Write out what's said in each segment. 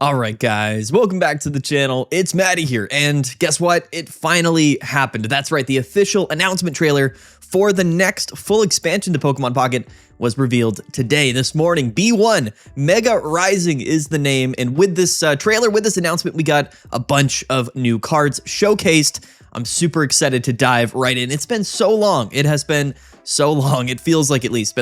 Alright guys, welcome back to the channel. It's Maddie here, and guess what? It finally happened. That's right, the official announcement trailer for the next full expansion to Pokemon Pocket was revealed today, this morning. B1 Mega Rising is the name, and with this trailer, with this announcement, we got a bunch of new cards showcased. I'm super excited to dive right in. It's been so long. It has been so long. It feels like at least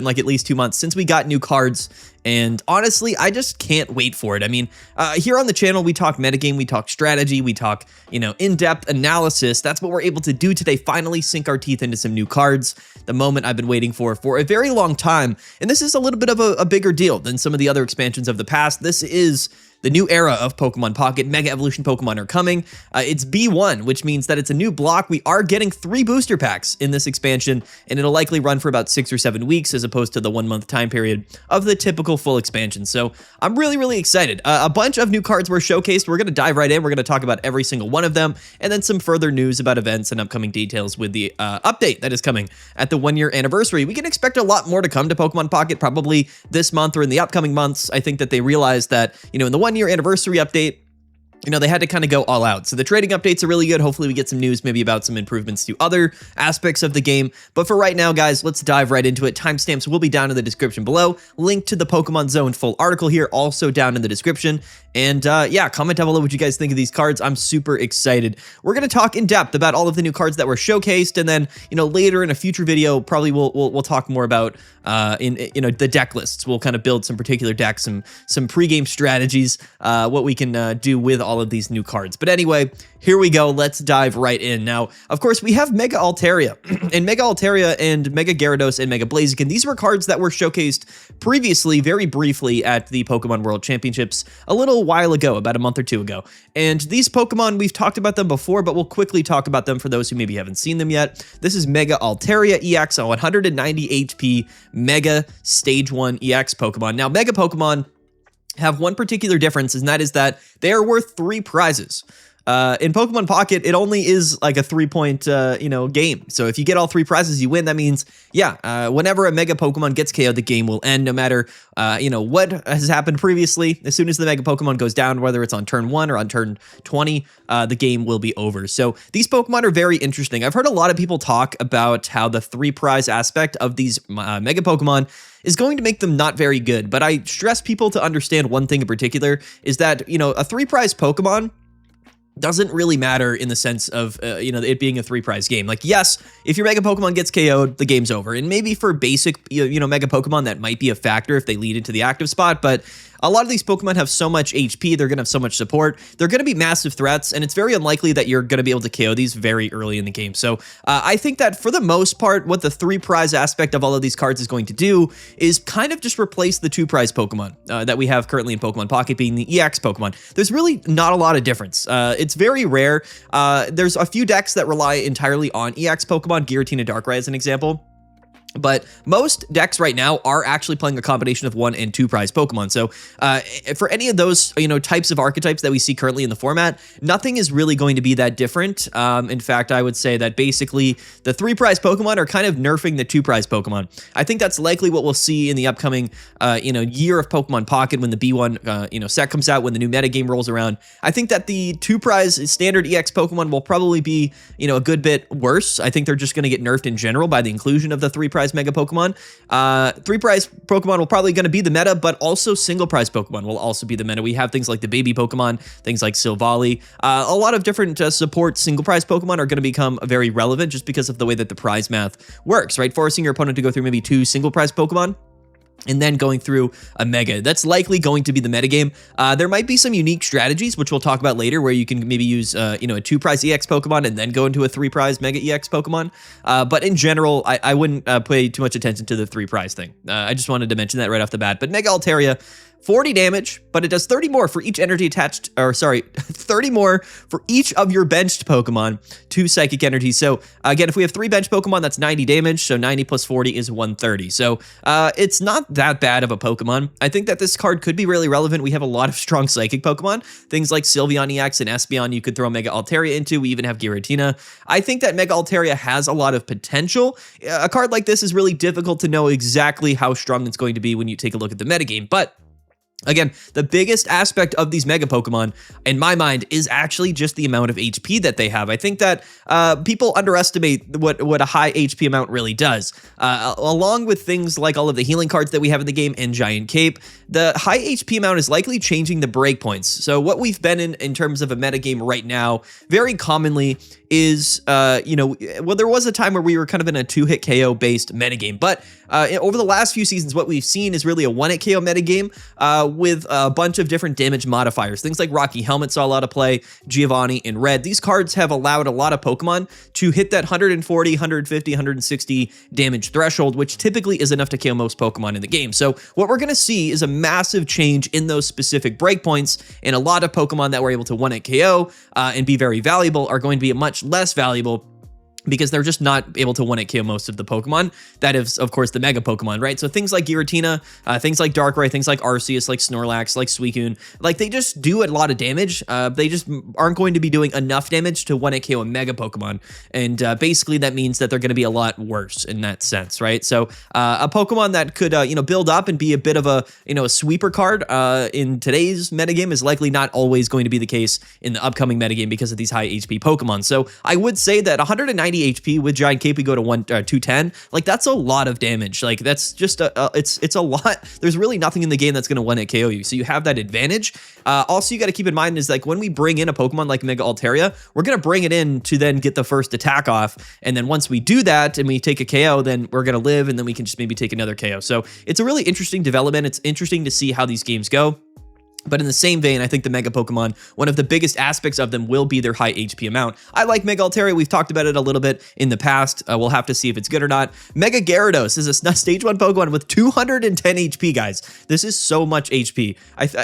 2 months since we got new cards. And honestly, I just can't wait for it. I mean, here on the channel, we talk metagame, we talk strategy, we talk, in-depth analysis. That's what we're able to do today. Finally sink our teeth into some new cards. The moment I've been waiting for a very long time. And this is a little bit of a bigger deal than some of the other expansions of the past. This is the new era of Pokemon Pocket. Mega Evolution Pokemon are coming. It's B1, which means that it's a new block. We are getting 3 booster packs in this expansion, and it'll likely run for about 6 or 7 weeks as opposed to the 1-month time period of the typical full expansion. So I'm really excited. A bunch of new cards were showcased. We're going to dive right in. We're going to talk about every single one of them, and then some further news about events and upcoming details with the update that is coming at the 1-year anniversary. We can expect a lot more to come to Pokemon Pocket probably this month or in the upcoming months. I think that they realized that, in the 1-year anniversary update, they had to kind of go all out. So the trading updates are really good. Hopefully we get some news maybe about some improvements to other aspects of the game. But for right now, guys, let's dive right into it. Timestamps will be down in the description below. Link to the Pokemon Zone full article here also down in the description. And yeah, comment down below what you guys think of these cards. I'm super excited. We're going to talk in depth about all of the new cards that were showcased. And then, later in a future video, probably we'll talk more about the deck lists. We'll kind of build some particular decks, some pregame strategies, what we can do with all of these new cards. But anyway, here we go. Let's dive right in. Now, of course, we have Mega Altaria and Mega Altaria and Mega Gyarados and Mega Blaziken. These were cards that were showcased previously, very briefly at the Pokemon World Championships a little while ago, about a month or two ago. And these Pokemon, we've talked about them before, but we'll quickly talk about them for those who maybe haven't seen them yet. This is Mega Altaria EX, a 190 HP Mega Stage 1 EX Pokemon. Now, Mega Pokemon have one particular difference, and that is that they are worth 3 prizes. In Pokemon Pocket, it only is like a 3-point, game. So if you get all 3 prizes, you win. That means, whenever a Mega Pokemon gets KO'd, the game will end, no matter, what has happened previously. As soon as the Mega Pokemon goes down, whether it's on turn 1 or on turn 20, the game will be over. So these Pokemon are very interesting. I've heard a lot of people talk about how the 3 prize aspect of these Mega Pokemon is going to make them not very good. But I stress people to understand one thing in particular, is that, a 3 prize Pokemon doesn't really matter in the sense of, it being a 3 prize game. Like, yes, if your Mega Pokemon gets KO'd, the game's over. And maybe for basic, Mega Pokemon, that might be a factor if they lead into the active spot. But a lot of these Pokemon have so much HP, they're going to have so much support, they're going to be massive threats, and it's very unlikely that you're going to be able to KO these very early in the game. So I think that for the most part, what the 3 prize aspect of all of these cards is going to do is kind of just replace the 2 prize Pokemon that we have currently in Pokemon Pocket, being the EX Pokemon. There's really not a lot of difference. It's very rare. There's a few decks that rely entirely on EX Pokemon, Giratina Darkrai as an example. But most decks right now are actually playing a combination of 1 and 2 prize Pokemon. So for any of those, types of archetypes that we see currently in the format, nothing is really going to be that different. In fact, I would say that basically the 3 prize Pokemon are kind of nerfing the 2 prize Pokemon. I think that's likely what we'll see in the upcoming, year of Pokemon Pocket when the B1, set comes out, when the new metagame rolls around. I think that the 2 prize standard EX Pokemon will probably be, a good bit worse. I think they're just going to get nerfed in general by the inclusion of the 3 prize Mega Pokemon. 3 prize Pokemon will probably going to be the meta, but also single prize Pokemon will also be the meta. We have things like the baby Pokemon, things like Silvally. A lot of different support single prize Pokemon are going to become very relevant just because of the way that the prize math works, right? Forcing your opponent to go through maybe 2 single prize Pokemon and then going through a Mega. That's likely going to be the metagame. There might be some unique strategies, which we'll talk about later, where you can maybe use, a 2 prize EX Pokemon and then go into a 3 prize Mega EX Pokemon. But in general, I wouldn't pay too much attention to the 3 prize thing. I just wanted to mention that right off the bat. But Mega Altaria, 40 damage, but it does 30 more for each energy attached, 30 more for each of your benched Pokemon, 2 psychic energy. So again, if we have 3 benched Pokemon, that's 90 damage. So 90 plus 40 is 130. So it's not that bad of a Pokemon. I think that this card could be really relevant. We have a lot of strong psychic Pokemon, things like Sylveon EX and Espeon you could throw Mega Altaria into. We even have Giratina. I think that Mega Altaria has a lot of potential. A card like this is really difficult to know exactly how strong it's going to be when you take a look at the metagame, but Again, the biggest aspect of these Mega Pokemon, in my mind, is actually just the amount of HP that they have. I think that people underestimate what a high HP amount really does. Along with things like all of the healing cards that we have in the game and Giant Cape, the high HP amount is likely changing the breakpoints. So what we've been in terms of a metagame right now, very commonly is, well, there was a time where we were kind of in a 2-hit KO based metagame, but over the last few seasons, what we've seen is really a 1-hit KO metagame with a bunch of different damage modifiers. Things like Rocky Helmet saw a lot of play, Giovanni in red. These cards have allowed a lot of Pokemon to hit that 140, 150, 160 damage threshold, which typically is enough to KO most Pokemon in the game. So what we're going to see is a massive change in those specific breakpoints, and a lot of Pokemon that were able to 1-hit KO and be very valuable are going to be much less valuable because they're just not able to 1-hit KO most of the Pokemon. That is, of course, the Mega Pokemon, right? So things like Giratina, things like Darkrai, things like Arceus, like Snorlax, like Suicune, like they just do a lot of damage. They just aren't going to be doing enough damage to 1-hit KO a Mega Pokemon. And basically that means that they're going to be a lot worse in that sense, right? So a Pokemon that could, build up and be a bit of a sweeper card in today's metagame is likely not always going to be the case in the upcoming metagame because of these high HP Pokemon. So I would say that 190 HP with Giant Cape, we go to 210. Like that's a lot of damage. Like that's just it's a lot. There's really nothing in the game that's going to 1-hit KO you. So you have that advantage. Also, you got to keep in mind is like when we bring in a Pokemon like Mega Altaria, we're going to bring it in to then get the first attack off. And then once we do that and we take a KO, then we're going to live and then we can just maybe take another KO. So it's a really interesting development. It's interesting to see how these games go. But in the same vein, I think the Mega Pokemon, one of the biggest aspects of them will be their high HP amount. I like Mega Altaria. We've talked about it a little bit in the past. We'll have to see if it's good or not. Mega Gyarados is a stage 1 Pokemon with 210 HP, guys. This is so much HP.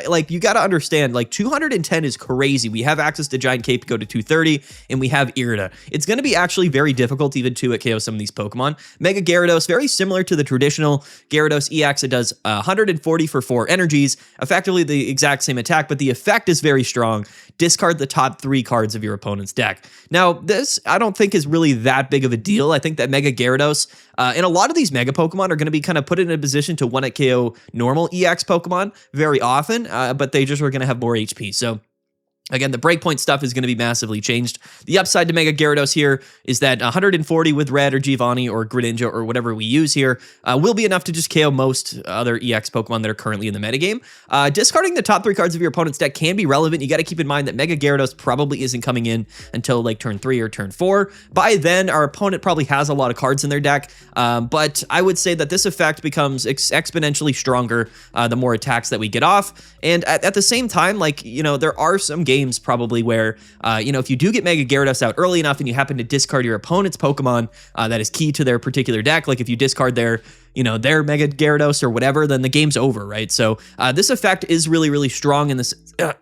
Like, you got to understand, like, 210 is crazy. We have access to Giant Cape, go to 230, and we have Irida. It's going to be actually very difficult even to KO some of these Pokemon. Mega Gyarados, very similar to the traditional Gyarados EX. It does 140 for 4 energies, effectively the exact same attack, but the effect is very strong. Discard the top 3 cards of your opponent's deck. Now, this I don't think is really that big of a deal. I think that Mega Gyarados and a lot of these Mega Pokemon are going to be kind of put in a position to 1-hit KO normal EX Pokemon very often, but they just are going to have more HP. So again, the breakpoint stuff is going to be massively changed. The upside to Mega Gyarados here is that 140 with Red or Giovanni or Greninja or whatever we use here will be enough to just KO most other EX Pokemon that are currently in the metagame. Discarding the top 3 cards of your opponent's deck can be relevant. You got to keep in mind that Mega Gyarados probably isn't coming in until like turn 3 or turn 4. By then, our opponent probably has a lot of cards in their deck, but I would say that this effect becomes exponentially stronger the more attacks that we get off. And at the same time, like, there are some games probably where, if you do get Mega Gyarados out early enough and you happen to discard your opponent's Pokemon that is key to their particular deck, like if you discard their Mega Gyarados or whatever, then the game's over, right? So this effect is really, really strong in this,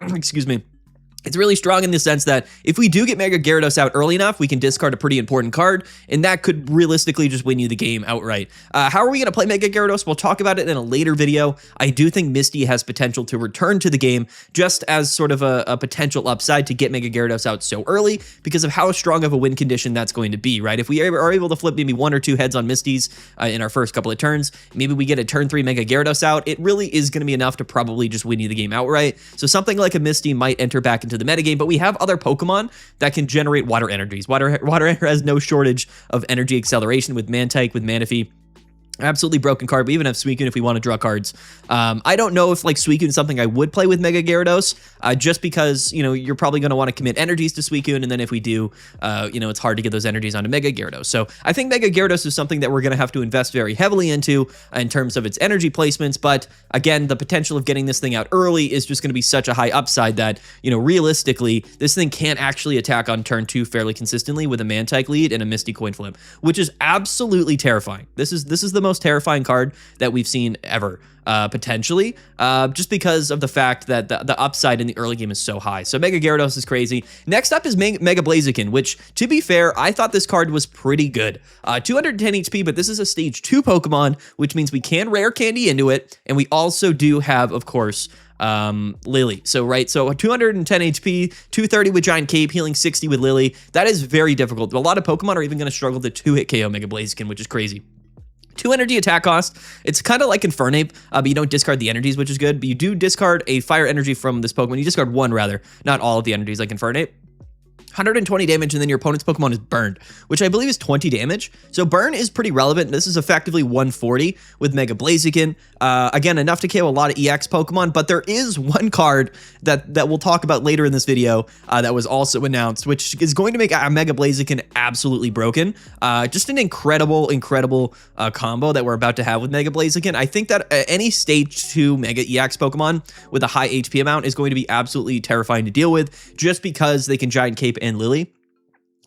excuse me. It's really strong in the sense that if we do get Mega Gyarados out early enough, we can discard a pretty important card, and that could realistically just win you the game outright. How are we going to play Mega Gyarados? We'll talk about it in a later video. I do think Misty has potential to return to the game just as sort of a potential upside to get Mega Gyarados out so early because of how strong of a win condition that's going to be, right? If we are able to flip maybe 1 or 2 heads on Misties in our first couple of turns, maybe we get a turn 3 Mega Gyarados out, it really is going to be enough to probably just win you the game outright. So something like a Misty might enter back into the metagame, but we have other Pokemon that can generate water energies. Water has no shortage of energy acceleration with Mantike, with Manaphy. Absolutely broken card. We even have Suicune if we want to draw cards. I don't know if like Suicune is something I would play with Mega Gyarados, just because, you're probably going to want to commit energies to Suicune, and then if we do, it's hard to get those energies onto Mega Gyarados. So I think Mega Gyarados is something that we're going to have to invest very heavily into in terms of its energy placements, but again, the potential of getting this thing out early is just going to be such a high upside that, realistically, this thing can't actually attack on turn 2 fairly consistently with a Mantike lead and a Misty coin flip, which is absolutely terrifying. This is the most terrifying card that we've seen ever, potentially, just because of the fact that the upside in the early game is so high. So Mega Gyarados is crazy. Next up is Mega Blaziken, which, to be fair, I thought this card was pretty good. 210 HP, but this is a stage 2 Pokemon, which means we can rare candy into it, and we also do have, of course, Lily. So 210 HP, 230 with Giant Cape, healing 60 with Lily. That is very difficult. A lot of Pokemon are even going to struggle to 2-hit KO Mega Blaziken, which is crazy. 2 energy attack cost. It's kind of like Infernape, but you don't discard the energies, which is good. But you do discard a fire energy from this Pokemon. You discard one, rather, not all of the energies like Infernape. 120 damage, and then your opponent's Pokemon is burned, which I believe is 20 damage. So burn is pretty relevant. This is effectively 140 with Mega Blaziken. Again, enough to KO a lot of EX Pokemon, but there is one card that we'll talk about later in this video that was also announced, which is going to make a Mega Blaziken absolutely broken. Just an incredible combo that we're about to have with Mega Blaziken. I think that any stage 2 Mega EX Pokemon with a high HP amount is going to be absolutely terrifying to deal with, just because they can Giant Cape and Lily.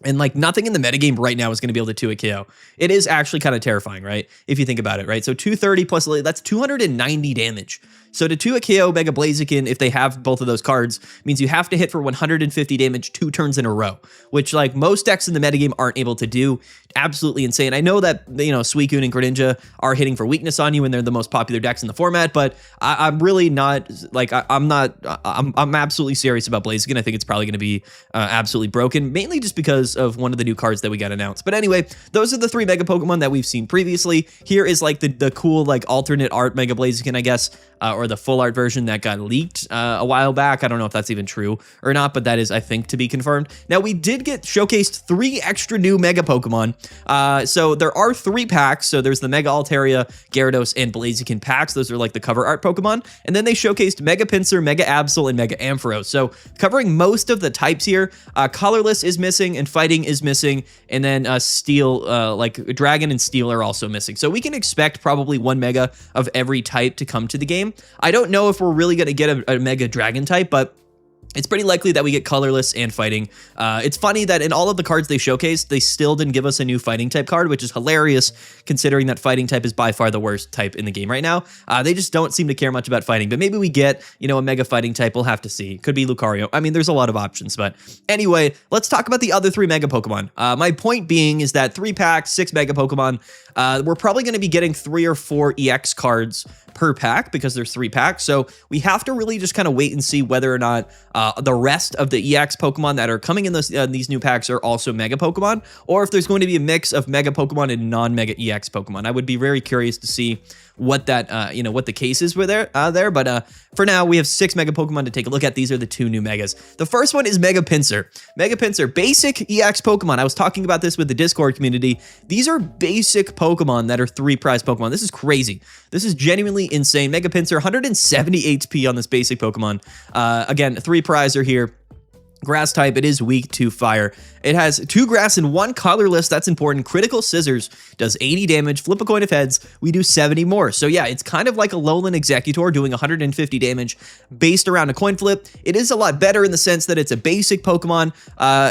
And like nothing in the metagame right now is going to be able to 2-hit KO. It is actually kind of terrifying, right? If you think about it, right? So 230 plus Lily, that's 290 damage. So to 2-hit KO Mega Blaziken, if they have both of those cards, means you have to hit for 150 damage 2 turns in a row, which like most decks in the metagame aren't able to do. Absolutely insane. I know that, you know, Suicune and Greninja are hitting for weakness on you and they're the most popular decks in the format, but I'm really not, like, I'm absolutely serious about Blaziken. I think it's probably going to be absolutely broken, mainly just because of one of the new cards that we got announced. But anyway, those are the 3 Mega Pokemon that we've seen previously. Here is like the cool, like, alternate art Mega Blaziken, I guess, or the full art version that got leaked a while back. I don't know if that's even true or not, but that is, I think, to be confirmed. Now, we did get showcased 3 extra new Mega Pokemon. So there are 3 packs. So there's the Mega Altaria, Gyarados, and Blaziken packs. Those are like the cover art Pokemon. And then they showcased Mega Pinsir, Mega Absol, and Mega Ampharos. So covering most of the types here. Colorless is missing, and Fighting is missing. And then Steel, like Dragon and Steel are also missing. So we can expect probably 1 Mega of every type to come to the game. I don't know if we're really going to get a Mega Dragon type, but it's pretty likely that we get Colorless and Fighting. It's funny that in all of the cards they showcased, they still didn't give us a new Fighting type card, which is hilarious considering that Fighting type is by far the worst type in the game right now. They just don't seem to care much about Fighting, but maybe we get, you know, a Mega Fighting type. We'll have to see. Could be Lucario. I mean, there's a lot of options, but anyway, let's talk about the other 3 Mega Pokemon. My point being is that 3 packs, 6 Mega Pokemon, we're probably going to be getting 3 or 4 EX cards per pack because there's 3 packs. So we have to really just kind of wait and see whether or not the rest of the EX Pokemon that are coming in these new packs are also Mega Pokemon, or if there's going to be a mix of Mega Pokemon and non-Mega EX Pokemon. I would be very curious to see what that, you know, what the cases were there. But for now, we have 6 Mega Pokemon to take a look at. These are the 2 new Megas. The first one is Mega Pinsir. Mega Pinsir, basic EX Pokemon. I was talking about this with the Discord community. These are basic Pokemon that are 3 prize Pokemon. This is crazy. This is genuinely insane. Mega Pinsir, 170 HP on this basic Pokemon. Again, 3 prize are here. Grass type, it is weak to fire. It has 2 grass and 1 colorless. That's important. Critical Scissors does 80 damage. Flip a coin of heads, we do 70 more. So yeah, it's kind of like a Lowland Executor doing 150 damage based around a coin flip. It is a lot better in the sense that it's a basic Pokemon,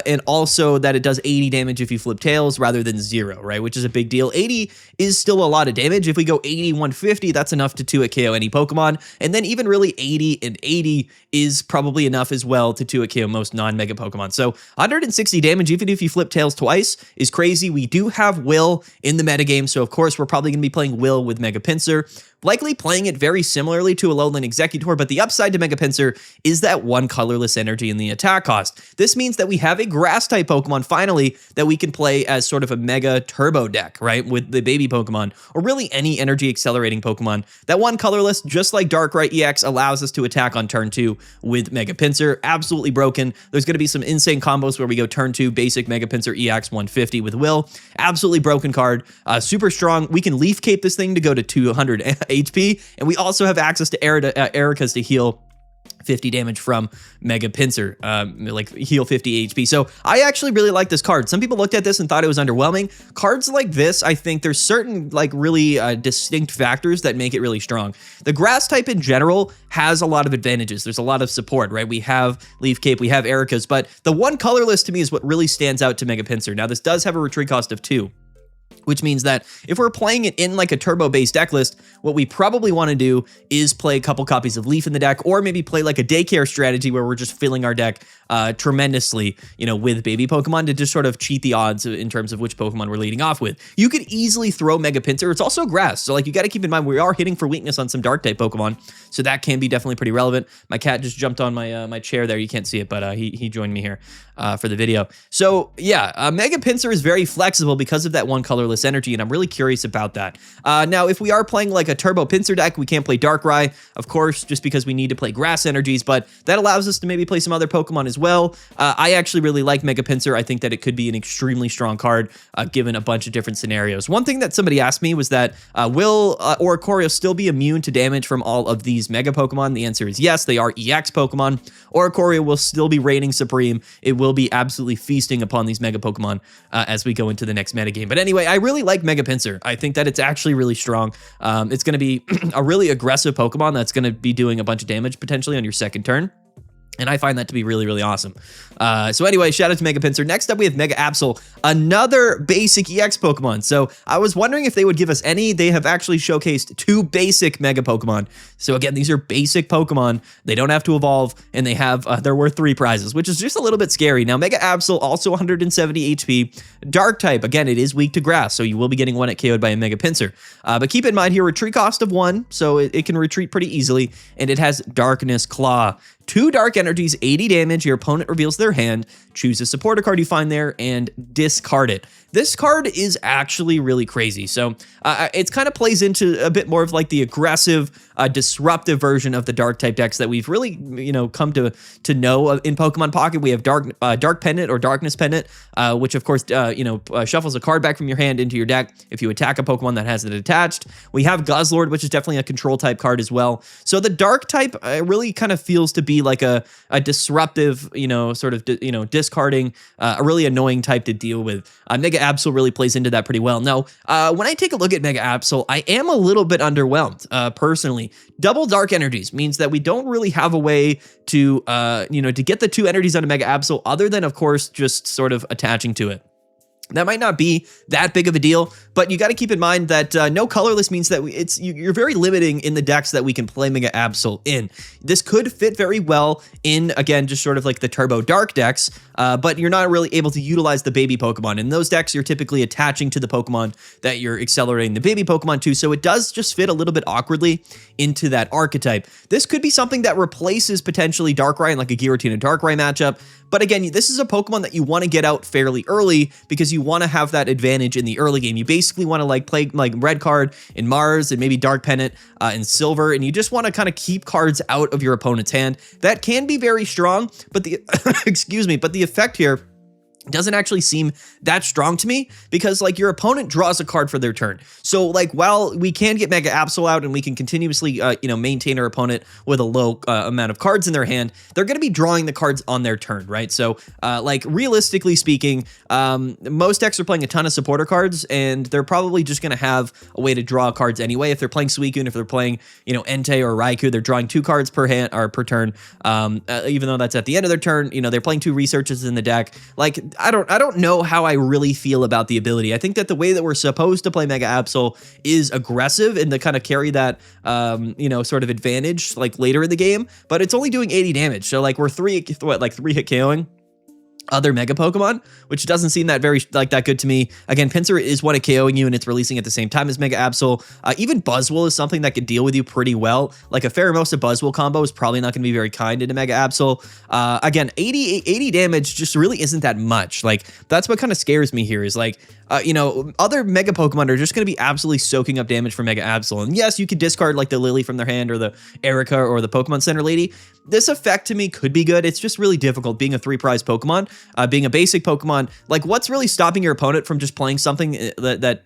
and also that it does 80 damage if you flip tails rather than 0, right? Which is a big deal. 80 is still a lot of damage. If we go 80, 150, that's enough to 2-hit KO any Pokemon. And then even really 80 and 80 is probably enough as well to 2-hit KO most non-Mega Pokemon. So 160 damage, even if you flip tails twice, is crazy. We do have Will in the metagame, so of course we're probably going to be playing Will with Mega Pinsir. Likely playing it very similarly to a Lowland Executor, but the upside to Mega Pinsir is that 1 colorless energy in the attack cost. This means that we have a grass-type Pokemon, finally, that we can play as sort of a Mega Turbo deck, right, with the baby Pokemon, or really any energy-accelerating Pokemon. That 1 colorless, just like Darkrai EX, allows us to attack on turn 2 with Mega Pinsir. Absolutely broken. There's going to be some insane combos where we go turn 2, basic Mega Pinsir EX 150 with Will. Absolutely broken card. Super strong. We can Leaf Cape this thing to go to 200 HP, and we also have access to Erika's to heal 50 damage from Mega Pinsir, like heal 50 HP. So I actually really like this card. Some people looked at this and thought it was underwhelming. Cards like this, I think there's certain like really distinct factors that make it really strong. The grass type in general has a lot of advantages. There's a lot of support, right? We have Leaf Cape, we have Erika's, but the 1 colorless to me is what really stands out to Mega Pinsir. Now this does have a retreat cost of 2. Which means that if we're playing it in like a turbo-based deck list, what we probably want to do is play a couple copies of Leaf in the deck, or maybe play like a daycare strategy where we're just filling our deck tremendously, you know, with baby Pokemon to just sort of cheat the odds in terms of which Pokemon we're leading off with. You could easily throw Mega Pinsir. It's also grass, so like you got to keep in mind we are hitting for weakness on some dark type Pokemon, so that can be definitely pretty relevant. My cat just jumped on my my chair there. You can't see it, but he joined me here for the video. So yeah, Mega Pinsir is very flexible because of that one colorless energy, and I'm really curious about that. Now, if we are playing like a Turbo Pinsir deck, we can't play Darkrai, of course, just because we need to play grass energies, but that allows us to maybe play some other Pokemon as well. I actually really like Mega Pinsir. I think that it could be an extremely strong card given a bunch of different scenarios. One thing that somebody asked me was that will Oricorio still be immune to damage from all of these Mega Pokemon? The answer is yes, they are EX Pokemon. Oricorio will still be reigning supreme. It will be absolutely feasting upon these Mega Pokemon as we go into the next metagame. But anyway, I really like Mega Pinsir. I think that it's actually really strong. It's going to be a really aggressive Pokemon that's going to be doing a bunch of damage potentially on your second turn. And I find that to be really, really awesome. So anyway, shout out to Mega Pinsir. Next up, we have Mega Absol, another basic EX Pokemon. So I was wondering if they would give us any. They have actually showcased 2 basic Mega Pokemon. So again, these are basic Pokemon. They don't have to evolve, and they have they're worth 3 prizes, which is just a little bit scary. Now, Mega Absol, also 170 HP, Dark type. Again, it is weak to Grass, so you will be getting one at KO'd by a Mega Pinsir. But keep in mind here, retreat cost of 1, so it can retreat pretty easily, and it has Darkness Claw. 2 dark energies, 80 damage. Your opponent reveals their hand. Choose a supporter card you find there and discard it. This card is actually really crazy. So it kind of plays into a bit more of like the aggressive, disruptive version of the dark type decks that we've really, you know, come to know in Pokemon Pocket. We have Dark Pendant or Darkness Pendant, which of course, shuffles a card back from your hand into your deck if you attack a Pokemon that has it attached. We have Guzzlord, which is definitely a control type card as well. So the dark type really kind of feels to be like a disruptive, sort of, discarding, a really annoying type to deal with. Mega Absol really plays into that pretty well. Now, when I take a look at Mega Absol, I am a little bit underwhelmed, personally. Double dark energies means that we don't really have a way to, to get the 2 energies out of Mega Absol other than, of course, just sort of attaching to it. That might not be that big of a deal, but you got to keep in mind that no colorless means that you're very limiting in the decks that we can play Mega Absol in. This could fit very well in, again, just sort of like the Turbo Dark decks, but you're not really able to utilize the baby Pokemon. In those decks, you're typically attaching to the Pokemon that you're accelerating the baby Pokemon to, so it does just fit a little bit awkwardly into that archetype. This could be something that replaces potentially Darkrai in like a Giratina Darkrai matchup, but again, this is a Pokemon that you want to get out fairly early because you want to have that advantage in the early game. You basically want to like play like red card in Mars and maybe Dark Pendant in Silver, and you just want to kind of keep cards out of your opponent's hand. That can be very strong, but the excuse me, but the effect here doesn't actually seem that strong to me because like your opponent draws a card for their turn. So like while we can get Mega Absol out and we can continuously maintain our opponent with a low amount of cards in their hand, they're going to be drawing the cards on their turn, right? So like realistically speaking, most decks are playing a ton of supporter cards and they're probably just going to have a way to draw cards anyway. If they're playing Suicune, if they're playing Entei or Raikou, they're drawing 2 cards per hand or per turn. Even though that's at the end of their turn, they're playing 2 researches in the deck. Like I don't know how I really feel about the ability. I think that the way that we're supposed to play Mega Absol is aggressive and to kind of carry that, sort of advantage like later in the game, but it's only doing 80 damage. So like we're 3 hit KOing other Mega Pokemon, which doesn't seem that good to me. Again, Pinsir is one at KOing you and it's releasing at the same time as Mega Absol. Even Buzzwole is something that could deal with you pretty well. Like a Pheromosa Buzzwole combo is probably not going to be very kind into Mega Absol. Again, 80 damage just really isn't that much. Like that's what kind of scares me here is like, other Mega Pokemon are just going to be absolutely soaking up damage from Mega Absol. And yes, you could discard like the Lily from their hand or the Erica or the Pokemon Center Lady. This effect to me could be good. It's just really difficult being a 3 prize Pokemon, being a basic Pokemon. Like what's really stopping your opponent from just playing something that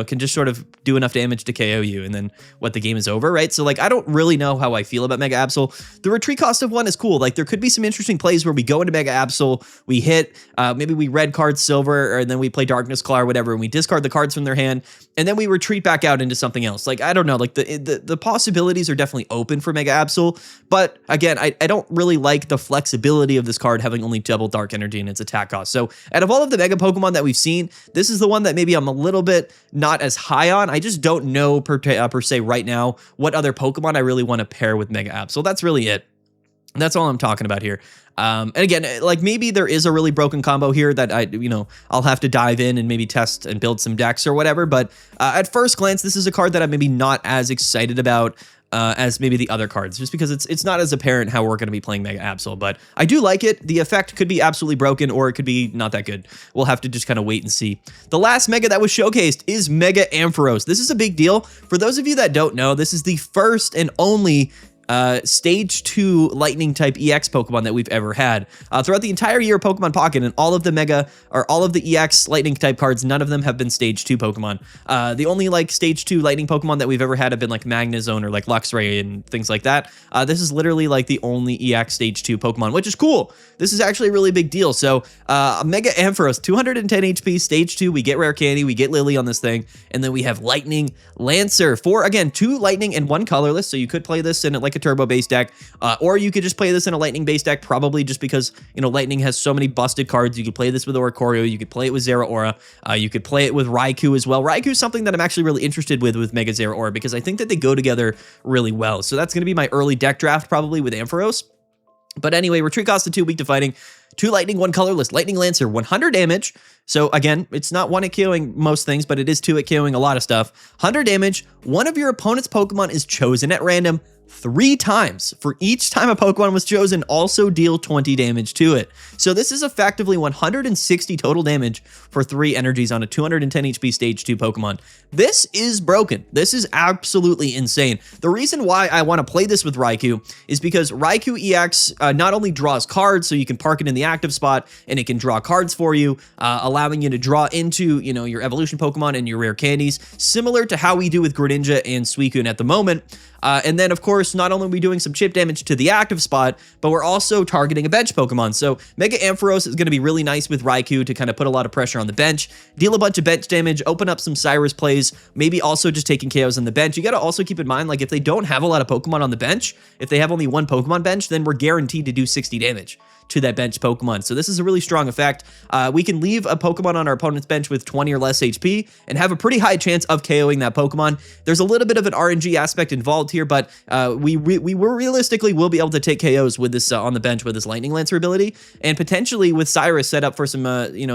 can just sort of do enough damage to KO you and then the game is over, right? So like, I don't really know how I feel about Mega Absol. The retreat cost of 1 is cool. Like there could be some interesting plays where we go into Mega Absol, we hit, maybe we red card Silver, and then we play Darkness Claw or whatever, and we discard the cards from their hand, and then we retreat back out into something else. Like, I don't know, like the possibilities are definitely open for Mega Absol, but again, I don't really like the flexibility of this card having only double dark energy in its attack cost. So out of all of the Mega Pokemon that we've seen, this is the one that maybe I'm a little bit not as high on. I just don't know per se right now what other Pokemon I really want to pair with Mega Absol. That's really it. That's all I'm talking about here. And again, like maybe there is a really broken combo here that I'll have to dive in and maybe test and build some decks or whatever. But at first glance, this is a card that I'm maybe not as excited about as maybe the other cards, just because it's not as apparent how we're going to be playing Mega Absol. But I do like it. The effect could be absolutely broken, or it could be not that good. We'll have to just kind of wait and see. The last Mega that was showcased is Mega Ampharos. This is a big deal. For those of you that don't know, this is the first and only Stage 2 Lightning type EX Pokemon that we've ever had. Throughout the entire year of Pokemon Pocket and all of the Mega, or all of the EX Lightning type cards, none of them have been Stage 2 Pokemon. The only like Stage 2 Lightning Pokemon that we've ever had have been like Magnezone or like Luxray and things like that. This is literally like the only EX Stage 2 Pokemon, which is cool. This is actually a really big deal. So Mega Ampharos, 210 HP, Stage 2, we get Rare Candy, we get Lily on this thing, and then we have Lightning Lancer for, again, 2 Lightning and 1 colorless, so you could play this in like a turbo base deck, or you could just play this in a lightning base deck, probably just because lightning has so many busted cards. You could play this with Oricorio, you could play it with Zeraora, you could play it with Raikou as well. Raikou is something that I'm actually really interested with Mega Zeraora, because I think that they go together really well. So that's going to be my early deck draft probably with Ampharos. But anyway, retreat cost of 2, weak to fighting, 2 lightning, 1 colorless, Lightning Lancer, 100 damage. So again, it's not 1 hit KOing most things, but it is 2 hit KOing a lot of stuff. 100 damage, one of your opponent's Pokemon is chosen at random 3 times. For each time a Pokemon was chosen, also deal 20 damage to it. So this is effectively 160 total damage for 3 energies on a 210 HP Stage 2 Pokemon. This is broken. This is absolutely insane. The reason why I want to play this with Raikou is because Raikou EX not only draws cards, so you can park it in the active spot, and it can draw cards for you, allowing you to draw into, your evolution Pokemon and your rare candies, similar to how we do with Greninja and Suicune at the moment. And then, of course, not only are we doing some chip damage to the active spot, but we're also targeting a bench Pokemon. So Mega Ampharos is going to be really nice with Raikou to kind of put a lot of pressure on the bench, deal a bunch of bench damage, open up some Cyrus plays, maybe also just taking KOs on the bench. You got to also keep in mind, like, if they don't have a lot of Pokemon on the bench, if they have only 1 Pokemon bench, then we're guaranteed to do 60 damage to that bench Pokemon. So this is a really strong effect. We can leave a Pokemon on our opponent's bench with 20 or less HP and have a pretty high chance of KOing that Pokemon. There's a little bit of an RNG aspect involved here, but we realistically will be able to take KOs with this on the bench with this Lightning Lancer ability, and potentially with Cyrus set up for some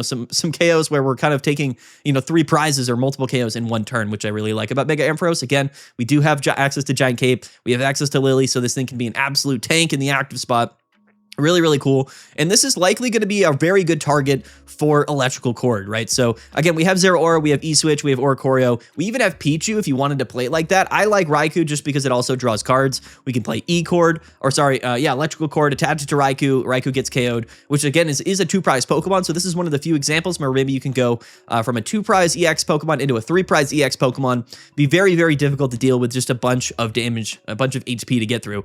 some KOs where we're kind of taking 3 prizes or multiple KOs in 1 turn, which I really like about Mega Ampharos. Again, we do have access to Giant Cape, we have access to Lily, so this thing can be an absolute tank in the active spot. Really, really cool. And this is likely going to be a very good target for Electrical Cord, right? So again, we have Zeraora, we have E-Switch, we have Oricorio, we even have Pichu if you wanted to play it like that. I like Raikou just because it also draws cards. We can play E-Cord, or sorry, Electrical Cord, attach it to Raikou. Raikou gets KO'd, which again is a 2-prize Pokemon. So this is one of the few examples where maybe you can go from a 2-prize EX Pokemon into a 3-prize EX Pokemon. Be very, very difficult to deal with just a bunch of damage, a bunch of HP to get through,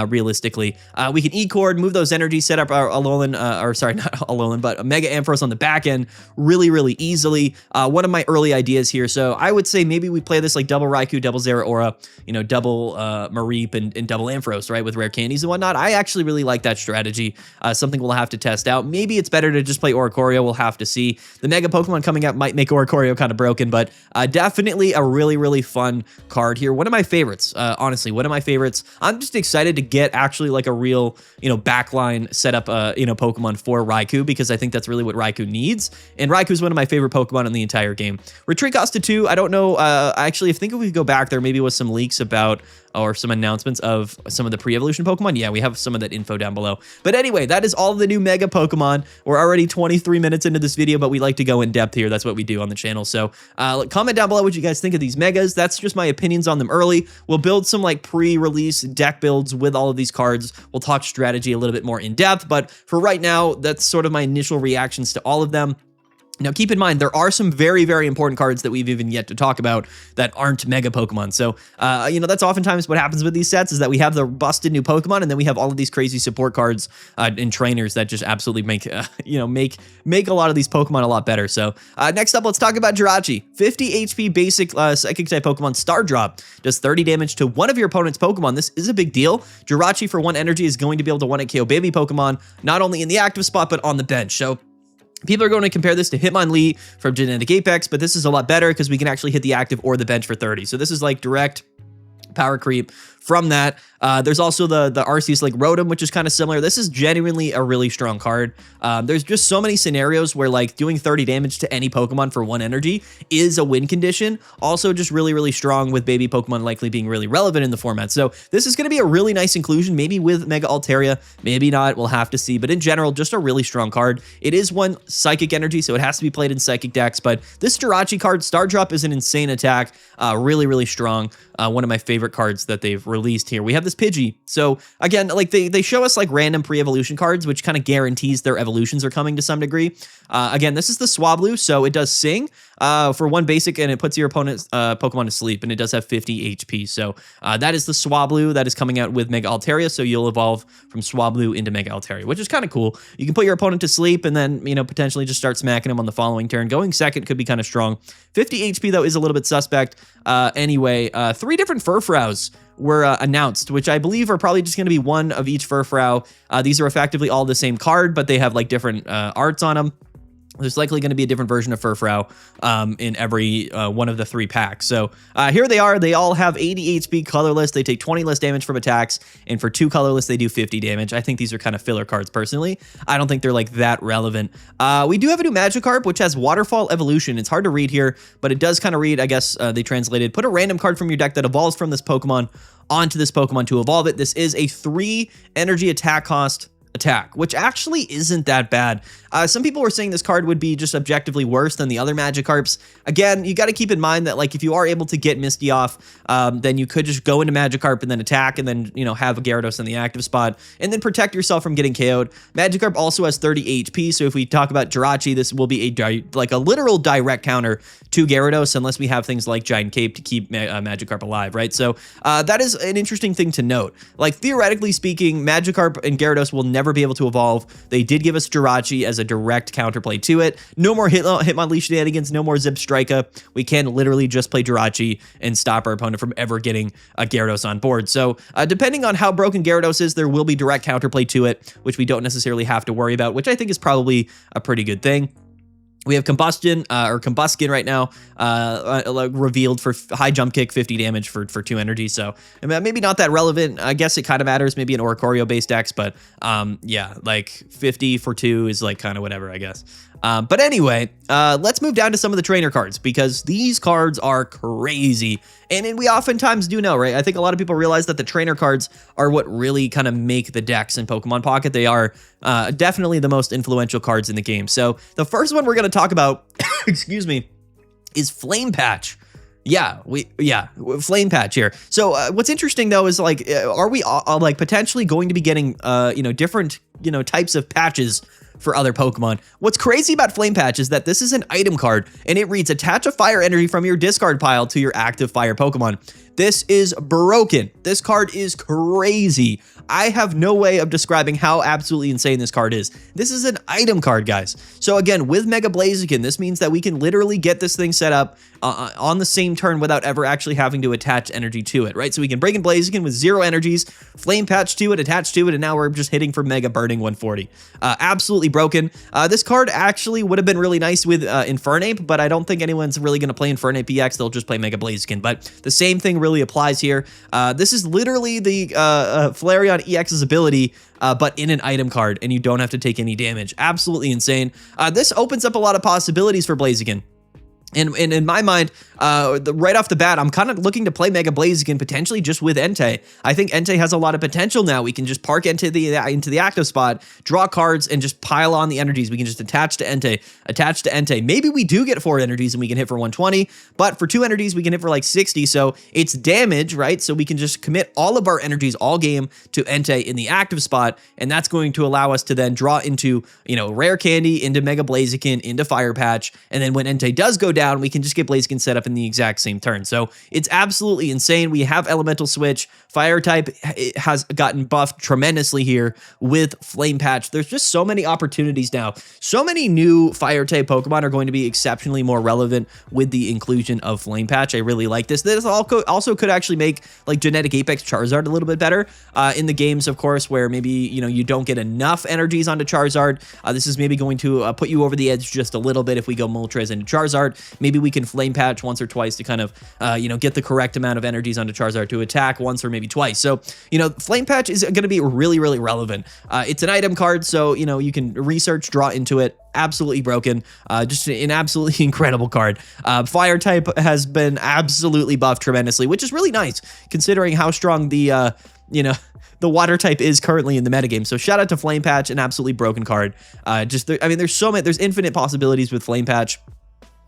realistically. We can E-Cord, move those energy, set up our Alolan, not Alolan, but Mega Ampharos on the back end really, really easily. One of my early ideas here. So I would say maybe we play this like double Raikou, double Zeraora, double Mareep and double Ampharos, right, with rare candies and whatnot. I actually really like that strategy. Something we'll have to test out. Maybe it's better to just play Oricorio. We'll have to see. The Mega Pokemon coming out might make Oricorio kind of broken, but definitely a really, really fun card here. One of my favorites, honestly, one of my favorites. I'm just excited to get actually like a real, backline set up Pokemon for Raikou, because I think that's really what Raikou needs, and Raikou is one of my favorite Pokemon in the entire game. Retreat cost of 2, I don't know, actually I think if we go back, there maybe was some leaks about, or some announcements of some of the pre-evolution Pokemon. Yeah, we have some of that info down below. But anyway, that is all of the new Mega Pokemon. We're already 23 minutes into this video, but we like to go in depth here. That's what we do on the channel. So comment down below what you guys think of these Megas. That's just my opinions on them early. We'll build some like pre-release deck builds with all of these cards. We'll talk strategy a little bit more in depth, but for right now, that's sort of my initial reactions to all of them. Now, keep in mind, there are some very, very important cards that we've even yet to talk about that aren't Mega Pokemon. So, that's oftentimes what happens with these sets, is that we have the busted new Pokemon, and then we have all of these crazy support cards and trainers that just absolutely make a lot of these Pokemon a lot better. So, next up, let's talk about Jirachi. 50 HP basic Psychic type Pokemon, Star Drop, does 30 damage to one of your opponent's Pokemon. This is a big deal. Jirachi for 1 energy is going to be able to 1-hit KO baby Pokemon, not only in the active spot, but on the bench. So, people are going to compare this to Hitmonlee from Genetic Apex, but this is a lot better because we can actually hit the active or the bench for 30. So this is like direct power creep from that. There's also the Arceus like Rotom, which is kind of similar. This is genuinely a really strong card. There's just so many scenarios where like doing 30 damage to any Pokemon for 1 energy is a win condition. Also just really, really strong with baby Pokemon likely being really relevant in the format. So this is going to be a really nice inclusion, maybe with Mega Altaria, maybe not, we'll have to see. But in general, just a really strong card. It is 1 Psychic Energy, so it has to be played in Psychic decks. But this Jirachi card, Star Drop, is an insane attack. Really, really strong. One of my favorite cards that they've released here. We have this Pidgey. So again, like they show us like random pre-evolution cards, which kind of guarantees their evolutions are coming to some degree. Again, this is the Swablu, so it does Sing for 1 basic, and it puts your opponent's Pokemon to sleep, and it does have 50 HP. So that is the Swablu that is coming out with Mega Altaria. So you'll evolve from Swablu into Mega Altaria, which is kind of cool. You can put your opponent to sleep and then, you know, potentially just start smacking him on the following turn. Going second could be kind of strong. 50 HP though is a little bit suspect. Anyway, 3 different Furfrows were announced, which I believe are probably just going to be 1 of each Furfrou. These are effectively all the same card, but they have like different arts on them. There's likely going to be a different version of Furfrou in every one of the 3 packs. So here they are. They all have 80 HP, colorless. They take 20 less damage from attacks, and for 2 colorless, they do 50 damage. I think these are kind of filler cards personally. I don't think they're like that relevant. We do have a new Magikarp, which has Waterfall Evolution. It's hard to read here, but it does kind of read, I guess they translated, put a random card from your deck that evolves from this Pokemon onto this Pokemon to evolve it. This is a 3 energy attack cost attack, which actually isn't that bad. Some people were saying this card would be just objectively worse than the other Magikarps. Again, you got to keep in mind that like if you are able to get Misty off, then you could just go into Magikarp and then attack and then, you know, have a Gyarados in the active spot and then protect yourself from getting KO'd. Magikarp also has 30 HP, so if we talk about Jirachi, this will be a literal direct counter to Gyarados unless we have things like Giant Cape to keep Magikarp alive, right? So that is an interesting thing to note. Like theoretically speaking, Magikarp and Gyarados will never be able to evolve. They did give us Jirachi as a direct counterplay to it. No more Hitmonlee shenanigans, no more Zebstrika. We can literally just play Jirachi and stop our opponent from ever getting a Gyarados on board. So depending on how broken Gyarados is, there will be direct counterplay to it, which we don't necessarily have to worry about, which I think is probably a pretty good thing. We have Combustion right now, revealed for high jump kick, 50 damage for 2 energy. So maybe not that relevant. I guess it kind of matters maybe in Oricorio based decks, but yeah, like 50 for 2 is like kind of whatever, I guess. But anyway, let's move down to some of the trainer cards because these cards are crazy. And we oftentimes do know, right? I think a lot of people realize that the trainer cards are what really kind of make the decks in Pokemon Pocket. They are definitely the most influential cards in the game. So the first one we're going to talk about, excuse me, is Flame Patch. Flame Patch here. So what's interesting though is like, are we like potentially going to be getting different types of patches for other Pokemon? What's crazy about Flame Patch is that this is an item card and it reads attach a fire energy from your discard pile to your active fire Pokemon. This is broken. This card is crazy. I have no way of describing how absolutely insane this card is. This is an item card, guys. So again, with Mega Blaziken, this means that we can literally get this thing set up on the same turn without ever actually having to attach energy to it, right? So we can break in Blaziken with 0 energies, Flame Patch to it, attach to it, and now we're just hitting for Mega Burning 140. Absolutely broken. This card actually would have been really nice with Infernape, but I don't think anyone's really going to play Infernape EX. They'll just play Mega Blaziken, but the same thing really applies here. This is literally the Flareon EX's ability, but in an item card, and you don't have to take any damage. Absolutely insane. This opens up a lot of possibilities for Blaziken. And in my mind, right off the bat, I'm kind of looking to play Mega Blaziken potentially just with Entei. I think Entei has a lot of potential now. We can just park into the active spot, draw cards, and just pile on the energies. We can just attach to Entei. Maybe we do get 4 energies and we can hit for 120, but for 2 energies, we can hit for like 60. So it's damage, right? So we can just commit all of our energies all game to Entei in the active spot, and that's going to allow us to then draw into, Rare Candy, into Mega Blaziken, into Fire Patch, and then when Entei does go down, we can just get Blaziken set up in the exact same turn. So it's absolutely insane. We have Elemental Switch. Fire type has gotten buffed tremendously here with Flame Patch. There's just so many opportunities now. So many new Fire type Pokemon are going to be exceptionally more relevant with the inclusion of Flame Patch. I really like this. This also could actually make like Genetic Apex Charizard a little bit better in the games, of course, where maybe, you don't get enough energies onto Charizard. This is maybe going to put you over the edge just a little bit if we go Moltres into Charizard. Maybe we can Flame Patch once or twice to kind of, get the correct amount of energies onto Charizard to attack once or maybe twice. So, Flame Patch is going to be really, really relevant. It's an item card, so, you can research, draw into it. Absolutely broken. Just an absolutely incredible card. Fire type has been absolutely buffed tremendously, which is really nice considering how strong the water type is currently in the metagame. So shout out to Flame Patch, an absolutely broken card. There's infinite possibilities with Flame Patch.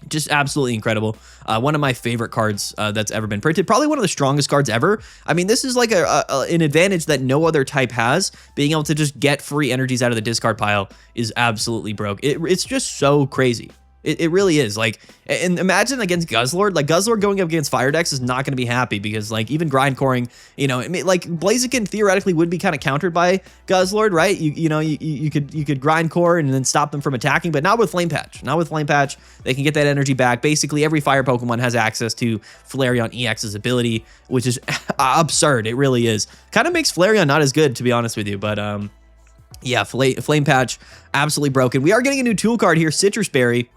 Just absolutely incredible. One of my favorite cards that's ever been printed. Probably one of the strongest cards ever. I mean, this is like an advantage that no other type has. Being able to just get free energies out of the discard pile is absolutely broke. It's just so crazy. It really is. Like, and imagine against Guzzlord. Like, Guzzlord going up against Fire decks is not going to be happy because, like, even grindcoring, Blaziken theoretically would be kind of countered by Guzzlord, right? You could grindcore and then stop them from attacking, but not with Flame Patch. Not with Flame Patch. They can get that energy back. Basically, every Fire Pokemon has access to Flareon EX's ability, which is absurd. It really is. Kind of makes Flareon not as good, to be honest with you, but yeah, Flame Patch absolutely broken. We are getting a new tool card here, Sitrus Berry.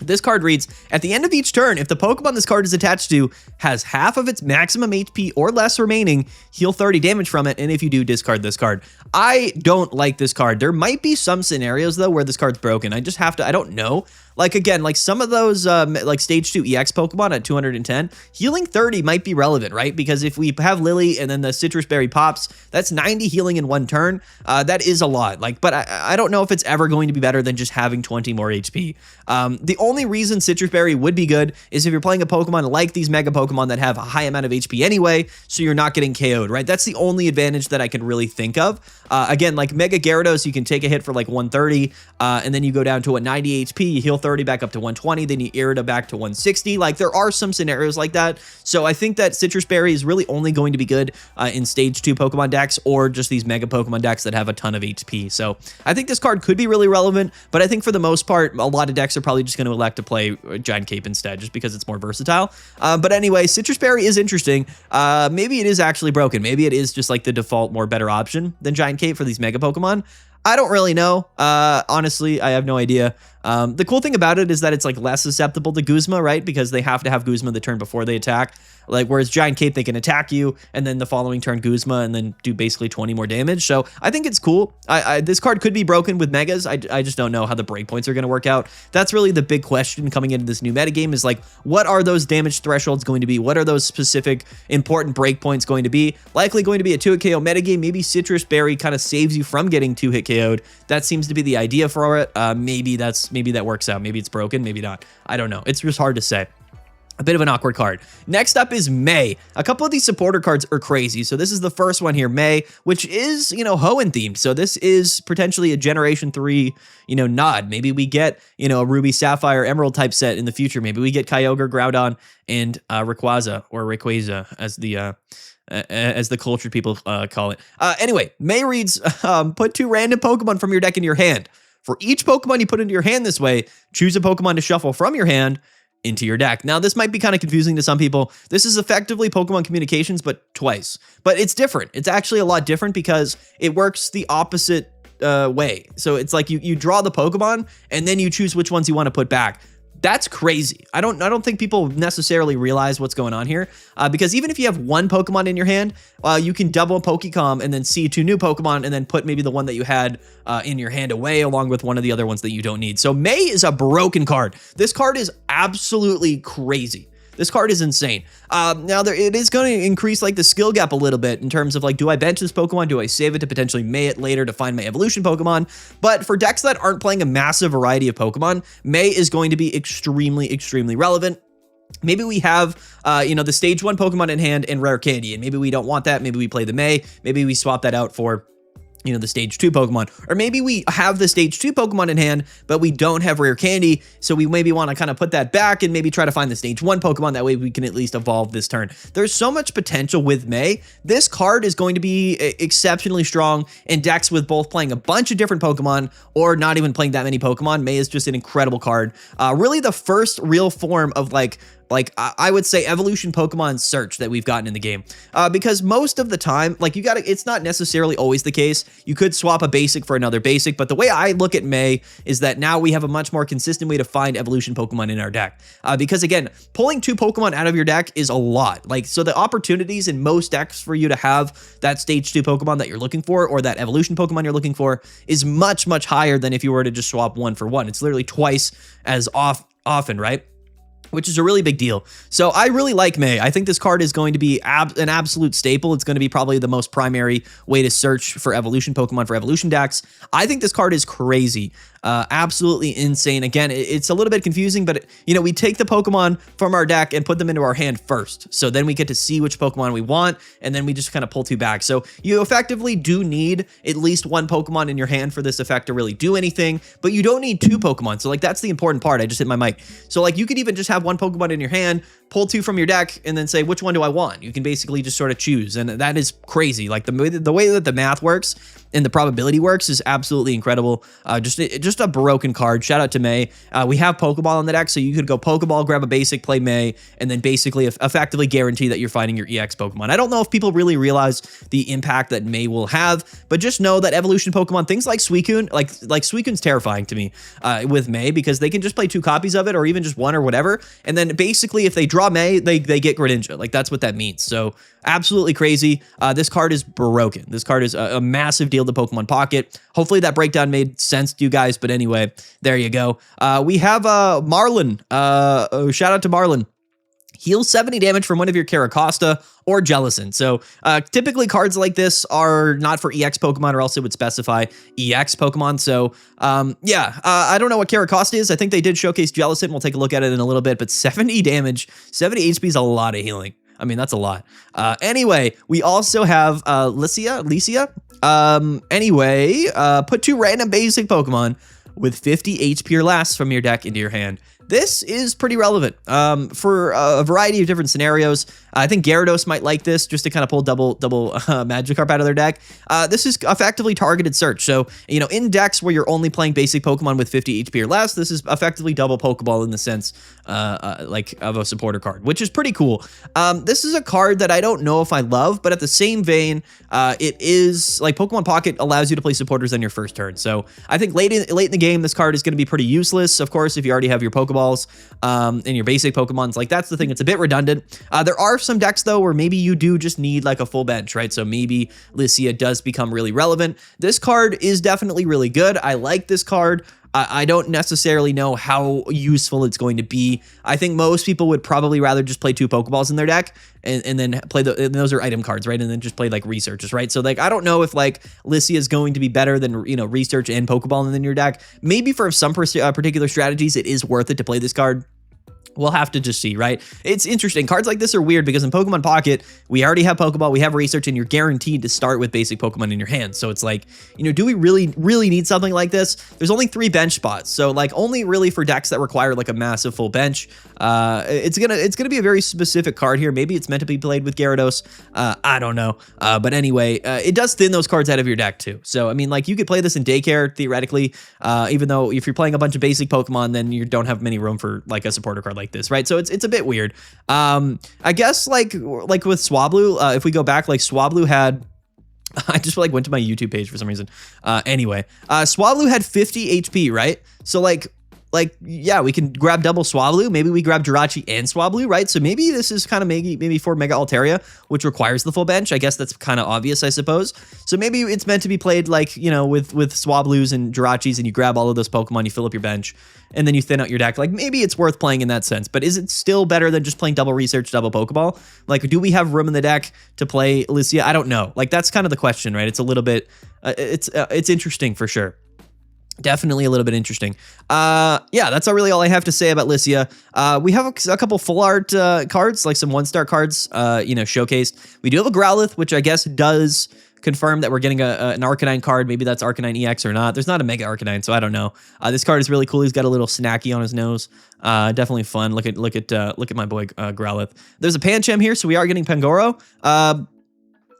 This card reads, at the end of each turn, if the Pokemon this card is attached to has half of its maximum HP or less remaining, heal 30 damage from it, and if you do, discard this card. I don't like this card. There might be some scenarios, though, where this card's broken. I don't know. Like, again, like some of those, like Stage 2 EX Pokemon at 210, healing 30 might be relevant, right? Because if we have Lily and then the Sitrus Berry pops, that's 90 healing in one turn. That is a lot. Like, but I don't know if it's ever going to be better than just having 20 more HP. The only reason Sitrus Berry would be good is if you're playing a Pokemon like these Mega Pokemon that have a high amount of HP anyway, so you're not getting KO'd, right? That's the only advantage that I can really think of. Again, like Mega Gyarados, you can take a hit for like 130, and then you go down to a 90 HP, you heal 30 back up to 120, then you Irida back to 160. Like, there are some scenarios like that. So I think that Sitrus Berry is really only going to be good in Stage 2 Pokemon decks or just these Mega Pokemon decks that have a ton of HP. So I think this card could be really relevant, but I think for the most part, a lot of decks are probably just going to elect to play Giant Cape instead, just because it's more versatile. But anyway, Sitrus Berry is interesting. Maybe it is actually broken. Maybe it is just like the default more better option than Giant Cape for these Mega Pokemon. I don't really know. Honestly, I have no idea. The cool thing about it is that it's like less susceptible to Guzma, right? Because they have to have Guzma the turn before they attack. Like, whereas Giant Cape, they can attack you and then the following turn Guzma and then do basically 20 more damage. So I think it's cool. This card could be broken with Megas. I just don't know how the breakpoints are going to work out. That's really the big question coming into this new metagame is like, what are those damage thresholds going to be? What are those specific important breakpoints going to be? Likely going to be a 2-hit KO metagame. Maybe Sitrus Berry kind of saves you from getting 2-hit KO'd. That seems to be the idea for it. Maybe that works out. Maybe it's broken. Maybe not. I don't know. It's just hard to say. A bit of an awkward card. Next up is May. A couple of these supporter cards are crazy. So this is the first one here, May, which is, Hoenn themed. So this is potentially a Generation 3, nod. Maybe we get, a Ruby, Sapphire, Emerald type set in the future. Maybe we get Kyogre, Groudon, and Rayquaza or Rayquaza as the cultured people call it. Anyway, May reads, put 2 random Pokemon from your deck in your hand. For each Pokemon you put into your hand this way, choose a Pokemon to shuffle from your hand into your deck. Now, this might be kind of confusing to some people. This is effectively Pokemon Communications, but twice. But it's different. It's actually a lot different because it works the opposite way. So it's like you draw the Pokemon and then you choose which ones you want to put back. That's crazy. I don't think people necessarily realize what's going on here because even if you have one Pokemon in your hand, you can double Pokécom and then see 2 new Pokemon and then put maybe the one that you had in your hand away along with one of the other ones that you don't need. So May is a broken card. This card is absolutely crazy. This card is insane. Now, it is going to increase like the skill gap a little bit in terms of like, do I bench this Pokemon? Do I save it to potentially May it later to find my evolution Pokemon? But for decks that aren't playing a massive variety of Pokemon, May is going to be extremely, extremely relevant. Maybe we have, the Stage 1 Pokemon in hand and Rare Candy, and maybe we don't want that. Maybe we play the May. Maybe we swap that out for the Stage 2 Pokemon. Or maybe we have the Stage 2 Pokemon in hand, but we don't have Rare Candy, so we maybe want to kind of put that back and maybe try to find the Stage 1 Pokemon. That way we can at least evolve this turn. There's so much potential with May. This card is going to be exceptionally strong in decks with both playing a bunch of different Pokemon or not even playing that many Pokemon. May is just an incredible card. Really the first real form of like like I would say evolution Pokemon search that we've gotten in the game. Because most of the time, like it's not necessarily always the case. You could swap a basic for another basic, but the way I look at May is that now we have a much more consistent way to find evolution Pokemon in our deck. Because again, pulling 2 Pokemon out of your deck is a lot. Like, so the opportunities in most decks for you to have that stage 2 Pokemon that you're looking for, or that evolution Pokemon you're looking for, is much, much higher than if you were to just swap 1 for 1. It's literally twice as often, right? Which is a really big deal. So I really like May. I think this card is going to be an absolute staple. It's going to be probably the most primary way to search for evolution Pokemon for evolution decks. I think this card is crazy. Absolutely insane. Again, it's a little bit confusing, but you know, we take the Pokemon from our deck and put them into our hand first. So then we get to see which Pokemon we want, and then we just kind of pull 2 back. So you effectively do need at least 1 Pokemon in your hand for this effect to really do anything, but you don't need 2 Pokemon. So like, that's the important part. I just hit my mic. So like, you could even just have 1 Pokemon in your hand, pull 2 from your deck, and then say, which one do I want? You can basically just sort of choose. And that is crazy. Like the way that the math works and the probability works is absolutely incredible. Just a broken card. Shout out to May. We have Pokeball on the deck, so you could go Pokeball, grab a basic, play May, and then basically effectively guarantee that you're finding your EX Pokemon. I don't know if people really realize the impact that May will have, but just know that evolution Pokemon, things like Suicune, like Suicune's terrifying to me with May, because they can just play 2 copies of it, or even just 1 or whatever, and then basically if they draw May, they get Greninja. Like, that's what that means. So absolutely crazy. This card is broken. This card is a massive deal to Pokemon Pocket. Hopefully that breakdown made sense to you guys, but anyway, there you go. We have Marlin. Shout out to Marlin. Heal 70 damage from one of your Caracosta or Jellicent. So typically cards like this are not for EX Pokemon, or else it would specify EX Pokemon. So yeah, I don't know what Caracosta is. I think they did showcase Jellicent. We'll take a look at it in a little bit, but 70 damage, 70 HP is a lot of healing. I mean, that's a lot. Anyway, we also have Lisia. Anyway, put 2 random basic Pokemon with 50 HP or less from your deck into your hand. This is pretty relevant for a variety of different scenarios. I think Gyarados might like this, just to kind of pull double Magikarp out of their deck. This is effectively targeted search. So, you know, in decks where you're only playing basic Pokemon with 50 HP or less, this is effectively double Pokeball in the sense like of a supporter card, which is pretty cool. This is a card that I don't know if I love, but at the same vein, it is like Pokemon Pocket allows you to play supporters on your first turn. So I think late in the game, this card is going to be pretty useless. Of course, if you already have your Pokeballs and your basic Pokemons, like that's the thing. It's a bit redundant. There are some decks though where maybe you do just need like a full bench, right? So maybe Lisia does become really relevant. This card is definitely really good. I like this card. I don't necessarily know how useful it's going to be. I think most people would probably rather just play 2 Pokeballs in their deck and then play and those are item cards, right? And then just play like researches, right? So like, I don't know if like Lisia is going to be better than, you know, research and Pokeball in your deck. Maybe for some particular strategies, it is worth it to play this card. We'll have to just see, right? It's interesting. Cards like this are weird because in Pokemon Pocket, we already have Pokeball, we have Research, and you're guaranteed to start with basic Pokemon in your hand. So it's like, you know, do we really need something like this? There's only 3 bench spots. So like only really for decks that require like a massive full bench. It's gonna be a very specific card here. Maybe it's meant to be played with Gyarados. I don't know. But anyway, it does thin those cards out of your deck too. So, I mean, like you could play this in Daycare theoretically, even though if you're playing a bunch of basic Pokemon, then you don't have many room for like a supporter card like this, right? So it's a bit weird. I guess like with Swablu, if we go back, like Swablu had, I just like went to my YouTube page for some reason. Anyway, Swablu had 50 HP, right? So like yeah, we can grab double Swablu. Maybe we grab Jirachi and Swablu, right? So maybe this is kind of maybe for Mega Altaria, which requires the full bench. I guess that's kind of obvious, I suppose. So maybe it's meant to be played like, you know, with Swablus and Jirachis, and you grab all of those Pokemon, you fill up your bench, and then you thin out your deck. Like maybe it's worth playing in that sense, but is it still better than just playing double research, double Pokeball? Like, do we have room in the deck to play Lisia? I don't know. Like that's kind of the question, right? It's a little bit, it's interesting for sure. Definitely a little bit interesting. Yeah, that's really all I have to say about Lisia. We have a couple full art cards, like some 1-star cards, you know, showcased. We do have a Growlithe, which I guess does confirm that we're getting an Arcanine card. Maybe that's Arcanine EX or not. There's not a Mega Arcanine, so I don't know. This card is really cool. He's got a little snacky on his nose. Definitely fun. Look at my boy Growlithe. There's a Pancham here, so we are getting Pangoro.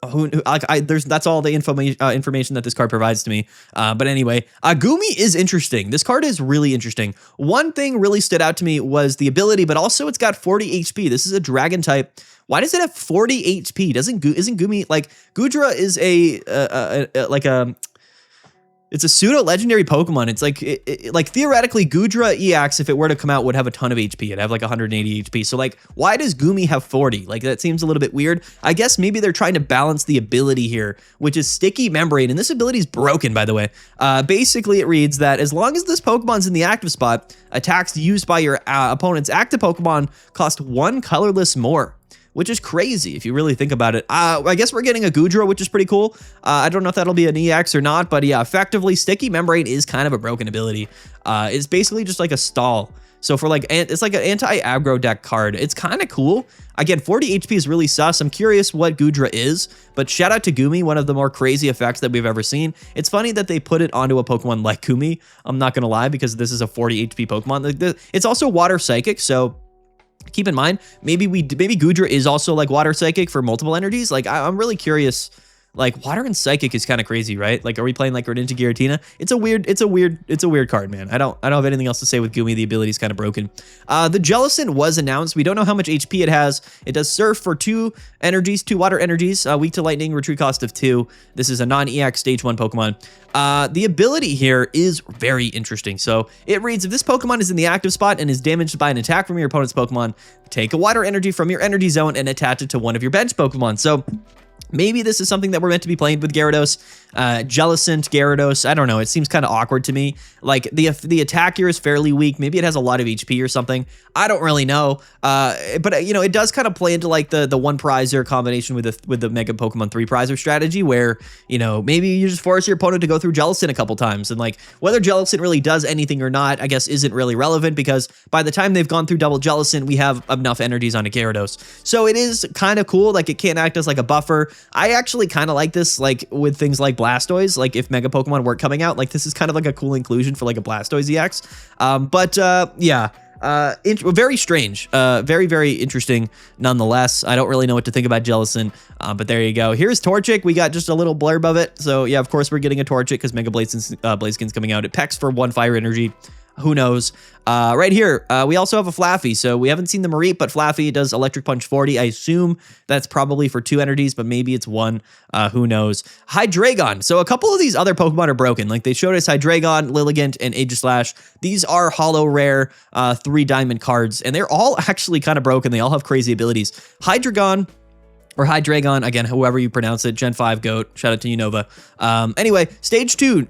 that's all the information that this card provides to me. But anyway, Goomy is interesting. This card is really interesting. One thing really stood out to me was the ability, but also it's got 40 HP. This is a dragon type. Why does it have 40 HP? Isn't Goomy like Goodra is it's a pseudo legendary Pokemon. It's like like theoretically Goodra EX, if it were to come out, would have a ton of HP. It'd have like 180 HP. So like, why does Goomy have 40? Like that seems a little bit weird. I guess maybe they're trying to balance the ability here, which is Sticky Membrane. And this ability is broken, by the way. Basically, it reads that as long as this Pokemon's in the active spot, attacks used by your opponent's active Pokemon cost 1 colorless more, which is crazy if you really think about it. I guess we're getting a Goodra, which is pretty cool. I don't know if that'll be an EX or not, but yeah, effectively, Sticky Membrane is kind of a broken ability. It's basically just like a stall. So for like, it's like an anti-aggro deck card. It's kind of cool. Again, 40 HP is really sus. I'm curious what Goodra is, but shout out to Goomy, one of the more crazy effects that we've ever seen. It's funny that they put it onto a Pokemon like Goomy. I'm not going to lie, because this is a 40 HP Pokemon. It's also Water Psychic, so keep in mind, maybe Goodra is also like Water Psychic for multiple energies. Like I'm really curious. Like Water and Psychic is kind of crazy, right? Like, are we playing like Greninja Giratina? It's a weird card, man. I don't have anything else to say with Goomy. The ability is kind of broken. The Jellicent was announced. We don't know how much HP it has. It does Surf for 2 energies, 2 water energies, weak to lightning, retreat cost of 2. This is a non-EX stage 1 Pokemon. The ability here is very interesting. So it reads, if this Pokemon is in the active spot and is damaged by an attack from your opponent's Pokemon, take a water energy from your energy zone and attach it to one of your bench Pokemon. So maybe this is something that we're meant to be playing with Gyarados, Jellicent, Gyarados. I don't know. It seems kind of awkward to me. Like the attack here is fairly weak. Maybe it has a lot of HP or something. I don't really know. But you know, it does kind of play into like the 1 prizer combination with the Mega Pokemon 3 prizer strategy, where you know maybe you just force your opponent to go through Jellicent a couple times, and like whether Jellicent really does anything or not, I guess isn't really relevant, because by the time they've gone through double Jellicent, we have enough energies on a Gyarados. So it is kind of cool. Like it can act as like a buffer. I actually kind of like this, like with things like Blastoise. Like if Mega Pokemon weren't coming out, like this is kind of like a cool inclusion for like a Blastoise EX. Yeah, very strange, very interesting nonetheless. I don't really know what to think about Jellicent, but there you go. Here's Torchic. We got just a little blurb of it. So yeah, of course we're getting a Torchic because Mega Blaziken's coming out. It pecks for 1 fire energy. Who knows? Right here, we also have a Flaffy. So we haven't seen the Mareep, but Flaffy does Electric Punch 40. I assume that's probably for 2 energies, but maybe it's 1. Who knows? Hydreigon. So a couple of these other Pokemon are broken. Like they showed us Hydreigon, Lilligant, and Aegislash. These are holo rare 3 diamond cards, and they're all actually kind of broken. They all have crazy abilities. Or Hydreigon, again, however you pronounce it, Gen 5 GOAT, shout out to Unova. Anyway, stage 2,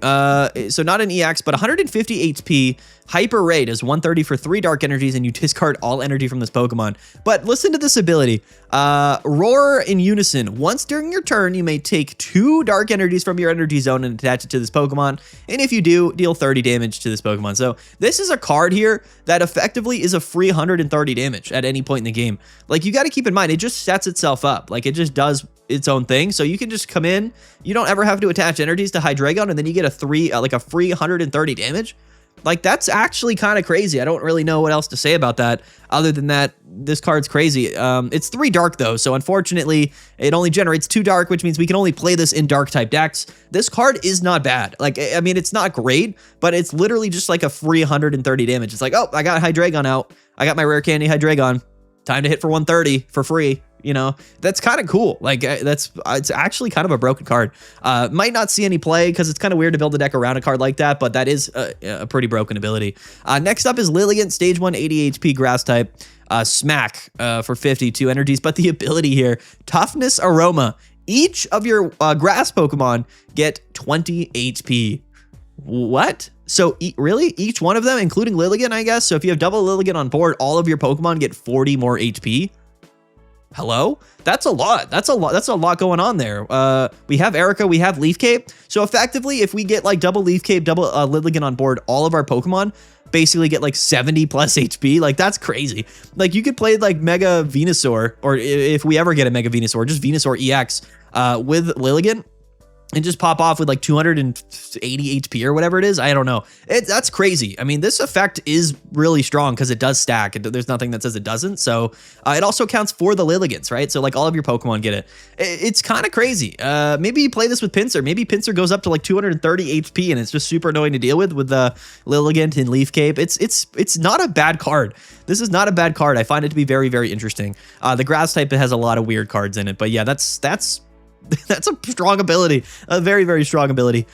so not an EX, but 150 HP, Hyper Ray does 130 for 3 dark energies, and you discard all energy from this Pokemon. But listen to this ability, Roar in Unison. Once during your turn, you may take 2 dark energies from your energy zone and attach it to this Pokemon, and if you do, deal 30 damage to this Pokemon. So this is a card here that effectively is a free 130 damage at any point in the game. Like you got to keep in mind, it just sets itself up. Like it just does its own thing. So you can just come in, you don't ever have to attach energies to Hydreigon, and then you get a free 130 damage. Like that's actually kind of crazy. I don't really know what else to say about that other than that this card's crazy. It's 3 dark though, so unfortunately it only generates 2 dark, which means we can only play this in dark type decks. This card is not bad. Like, I mean, it's not great, but it's literally just like a free 130 damage. It's like, oh, I got Hydreigon out. I got my rare candy Hydreigon. Time to hit for 130 for free. You know, that's kind of cool. Like it's actually kind of a broken card. Might not see any play because it's kind of weird to build a deck around a card like that, but that is a pretty broken ability. Next up is Lilligant, stage 1, 80 HP grass type, Smack for 52 energies. But the ability here, Toughness Aroma. Each of your grass Pokemon get 20 HP. What? So really, each one of them, including Lilligant, I guess. So if you have double Lilligant on board, all of your Pokemon get 40 more HP. Hello? That's a lot. That's a lot going on there. We have Erica, we have Leaf Cape. So effectively, if we get like double Leaf Cape, double Lilligant on board, all of our Pokemon basically get like 70 plus HP. Like that's crazy. Like you could play like Mega Venusaur, or if we ever get a Mega Venusaur, just Venusaur EX with Lilligant. and just pop off with like 280 HP or whatever it is. I don't know. That's crazy. I mean, this effect is really strong because it does stack. There's nothing that says it doesn't. So it also counts for the Lilligants, right? So like all of your Pokemon get it. It's kind of crazy. Maybe you play this with Pinsir. Maybe Pinsir goes up to like 230 HP and it's just super annoying to deal with the Lilligant and Leaf Cape. It's not a bad card. This is not a bad card. I find it to be very, very interesting. The grass type, it has a lot of weird cards in it, but yeah, that's a strong ability, a very, very strong ability.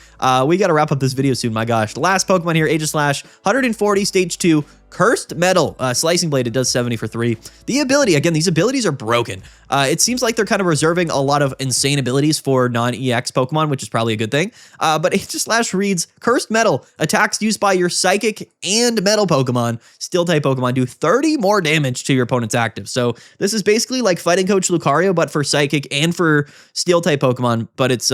We got to wrap up this video soon. My gosh. The last Pokemon here, Aegislash, 140 stage 2, Cursed Metal, Slicing Blade. It does 70 for 3. The ability, again, these abilities are broken. It seems like they're kind of reserving a lot of insane abilities for non-EX Pokemon, which is probably a good thing. But Aegislash reads, Cursed Metal, attacks used by your Psychic and Metal Pokemon, Steel-type Pokemon, do 30 more damage to your opponent's active. So this is basically like Fighting Coach Lucario, but for Psychic and for Steel-type Pokemon, but it's,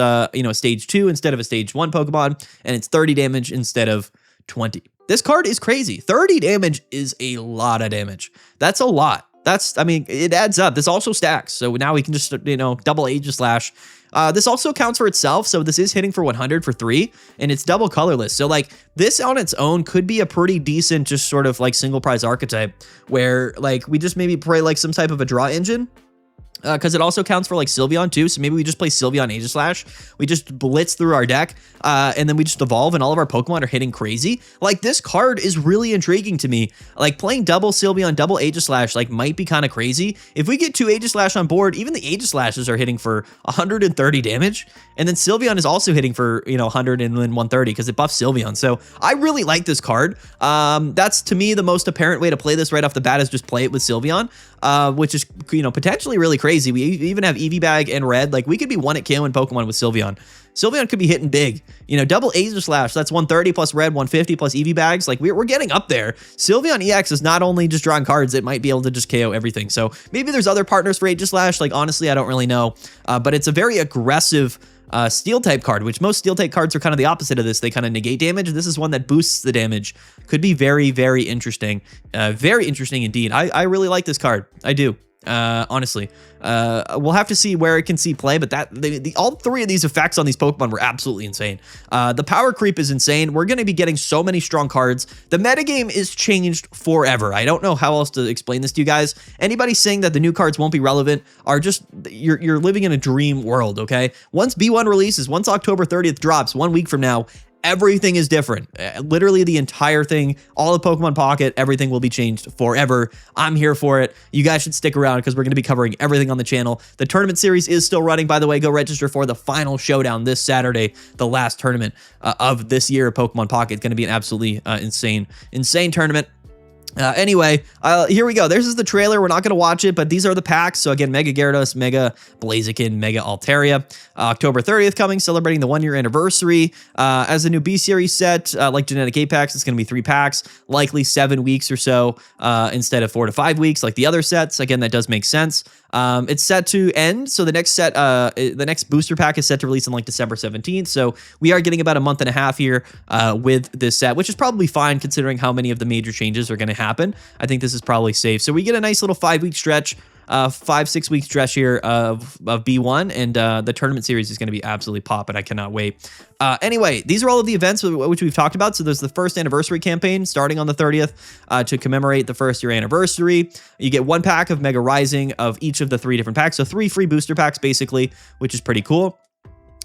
stage 2 instead of a stage 1 Pokemon, and it's 30 damage instead of 20. This card is crazy. 30 damage is a lot of damage. That's a lot. It adds up. This also stacks. So now we can just, double Aegislash. This also counts for itself. So this is hitting for 100 for 3, and it's double colorless. So like this on its own could be a pretty decent, just sort of like single prize archetype where like we just maybe play like some type of a draw engine. Because it also counts for like Sylveon too, so maybe we just play Sylveon Aegislash. We just blitz through our deck, and then we just evolve, and all of our Pokemon are hitting crazy. Like this card is really intriguing to me. Like playing double Sylveon, double Aegislash, like might be kind of crazy. If we get 2 Aegislash on board, even the Aegislashes are hitting for 130 damage, and then Sylveon is also hitting for 100 and then 130 because it buffs Sylveon. So I really like this card. That's to me the most apparent way to play this right off the bat is just play it with Sylveon, which is potentially really crazy. We even have Eevee Bag and Red. Like we could be one at KOing Pokemon with Sylveon. Sylveon could be hitting big. Double Aegislash, that's 130 plus Red, 150 plus Eevee Bags. Like we're getting up there. Sylveon EX is not only just drawing cards, it might be able to just KO everything. So maybe there's other partners for Aegislash. Like honestly, I don't really know. But it's a very aggressive steel type card, which most steel type cards are kind of the opposite of this. They kind of negate damage. This is one that boosts the damage. Could be very, very interesting. Very interesting indeed. I really like this card. I do. Honestly, we'll have to see where it can see play, but all 3 of these effects on these Pokemon were absolutely insane. The power creep is insane. We're going to be getting so many strong cards. The metagame is changed forever. I don't know how else to explain this to you guys. Anybody saying that the new cards won't be relevant are just, you're living in a dream world, okay? Once B1 releases, once October 30th drops, 1 week from now, everything is different. Literally the entire thing, all of Pokemon Pocket, everything will be changed forever. I'm here for it. You guys should stick around because we're going to be covering everything on the channel. The tournament series is still running, by the way. Go register for the final showdown this Saturday, the last tournament of this year of Pokemon Pocket. It's going to be an absolutely insane tournament. Anyway, here we go. This is the trailer. We're not going to watch it, but these are the packs. So again, Mega Gyarados, Mega Blaziken, Mega Altaria. October 30th coming, celebrating the 1-year anniversary. As a new B series set, like Genetic Apex, it's going to be 3 packs, likely 7 weeks or so, instead of 4 to 5 weeks like the other sets. Again, that does make sense. It's set to end. So the next set, the next booster pack is set to release on like December 17th. So we are getting about a month and a half here with this set, which is probably fine considering how many of the major changes are going to happen. I think this is probably safe. So we get a nice little 5-week stretch. 5-6 week stretch here of B1, and the tournament series is going to be absolutely popping. I cannot wait. Anyway, these are all of the events which we've talked about. So there's the first anniversary campaign starting on the 30th to commemorate the 1st-year anniversary. You get 1 pack of Mega Rising of each of the 3 different packs. So 3 free booster packs basically, which is pretty cool.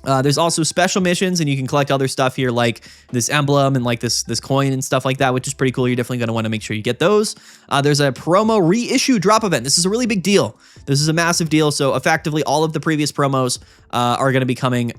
There's also special missions, and you can collect other stuff here like this emblem and like this coin and stuff like that, which is pretty cool. You're definitely going to want to make sure you get those. There's a promo reissue drop event. This is a really big deal. This is a massive deal. So effectively all of the previous promos are going to be coming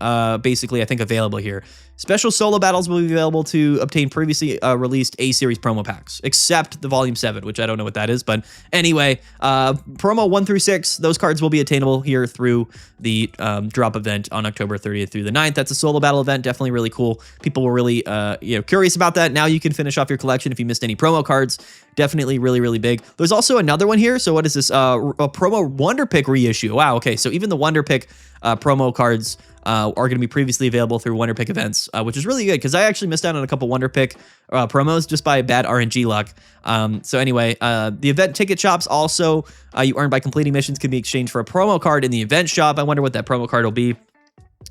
basically, I think, available here. Special solo battles will be available to obtain previously released A-Series promo packs, except the Volume 7, which I don't know what that is. But anyway, promo 1 through 6, those cards will be attainable here through the drop event on October 30th through the 9th. That's a solo battle event. Definitely really cool. People were really curious about that. Now you can finish off your collection if you missed any promo cards. Definitely really, really big. There's also another one here. So what is this? A promo Wonder Pick reissue. Wow, okay. So even the Wonder Pick promo cards are going to be previously available through Wonder Pick events, which is really good because I actually missed out on a couple Wonder Pick promos just by bad RNG luck. So anyway, the event ticket shops also you earn by completing missions can be exchanged for a promo card in the event shop. I wonder what that promo card will be.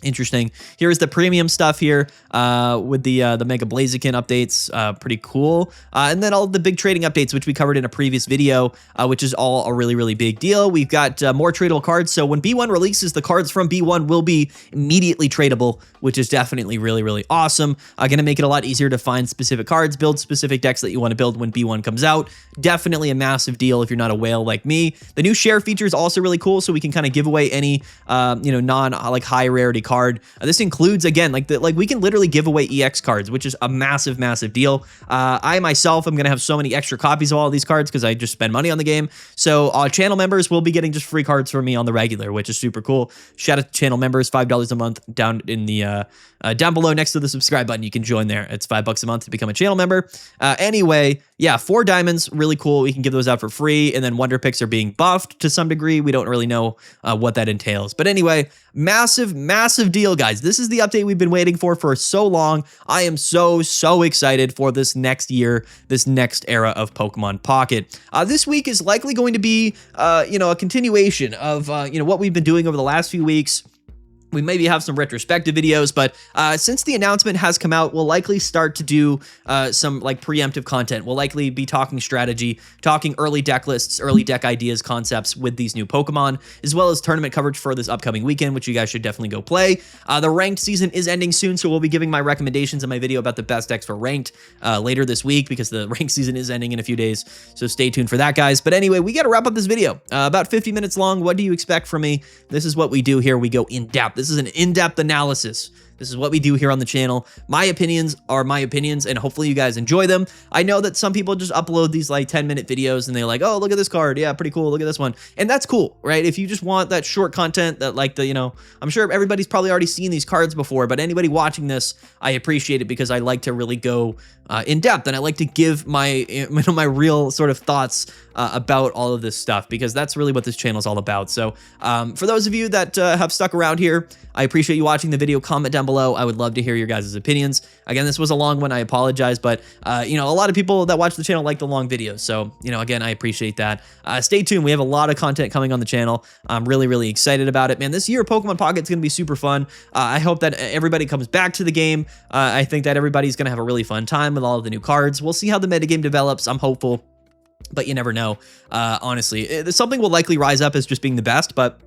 Interesting. Here's the premium stuff here with the Mega Blaziken updates. Pretty cool. And then all the big trading updates, which we covered in a previous video, which is all a really, really big deal. We've got more tradable cards. So when B1 releases, the cards from B1 will be immediately tradable, which is definitely really, really awesome. Going to make it a lot easier to find specific cards, build specific decks that you want to build when B1 comes out. Definitely a massive deal if you're not a whale like me. The new share feature is also really cool, so we can kind of give away any non like high rarity card. This includes, again, like we can literally give away EX cards, which is a massive, massive deal. I myself am going to have so many extra copies of all of these cards because I just spend money on the game. So channel members will be getting just free cards from me on the regular, which is super cool. Shout out to channel members, $5 a month down in the down below next to the subscribe button. You can join there. It's $5 a month to become a channel member. Anyway, yeah, 4 diamonds, really cool. We can give those out for free. And then wonder picks are being buffed to some degree. We don't really know what that entails. But anyway, massive, massive deal, guys. This is the update we've been waiting for so long. I am so excited for this next year, this next era of Pokemon Pocket. This week is likely going to be, a continuation of, what we've been doing over the last few weeks. We maybe have some retrospective videos, but since the announcement has come out, we'll likely start to do some like preemptive content. We'll likely be talking strategy, talking early deck lists, early deck ideas, concepts with these new Pokemon, as well as tournament coverage for this upcoming weekend, which you guys should definitely go play. The ranked season is ending soon, so we'll be giving my recommendations in my video about the best decks for ranked later this week because the ranked season is ending in a few days. So stay tuned for that, guys. But anyway, we got to wrap up this video. About 50 minutes long. What do you expect from me? This is what we do here. We go in depth. This is an in-depth analysis. This is what we do here on the channel. My opinions are my opinions, and hopefully you guys enjoy them. I know that some people just upload these like 10-minute videos and they're like, oh, look at this card. Yeah, pretty cool. Look at this one. And that's cool, right? If you just want that short content that like I'm sure everybody's probably already seen these cards before, but anybody watching this, I appreciate it because I like to really go in depth, and I like to give my my real sort of thoughts about all of this stuff, because that's really what this channel is all about. So for those of you that have stuck around here, I appreciate you watching the video. Comment down below. I would love to hear your guys' opinions. Again, this was a long one. I apologize, but a lot of people that watch the channel like the long videos. So, again, I appreciate that. Stay tuned. We have a lot of content coming on the channel. I'm really, really excited about it, man. This year, Pokemon Pocket is going to be super fun. I hope that everybody comes back to the game. I think that everybody's going to have a really fun time with all of the new cards. We'll see how the metagame develops. I'm hopeful, but you never know. Honestly, something will likely rise up as just being the best, but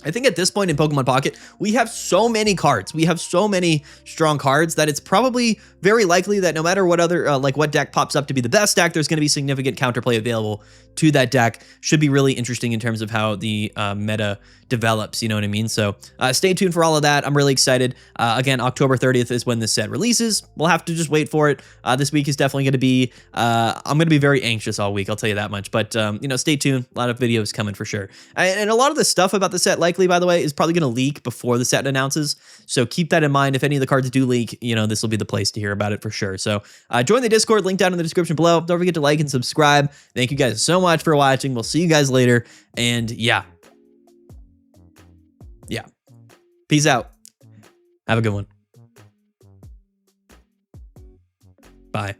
I think at this point in Pokemon Pocket, we have so many cards. We have so many strong cards that it's probably very likely that no matter what other, what deck pops up to be the best deck, there's going to be significant counterplay available to that deck. Should be really interesting in terms of how the meta develops, you know what I mean? So stay tuned for all of that. I'm really excited. Again, October 30th is when this set releases. We'll have to just wait for it. This week is definitely going to be, I'm going to be very anxious all week, I'll tell you that much. But, stay tuned. A lot of videos coming for sure. And a lot of the stuff about the set, likely, by the way, is probably going to leak before the set announces. So keep that in mind. If any of the cards do leak, this will be the place to hear about it for sure. So join the Discord, link down in the description below. Don't forget to like and subscribe. Thank you guys so much for watching. We'll see you guys later. And yeah. Peace out. Have a good one. Bye.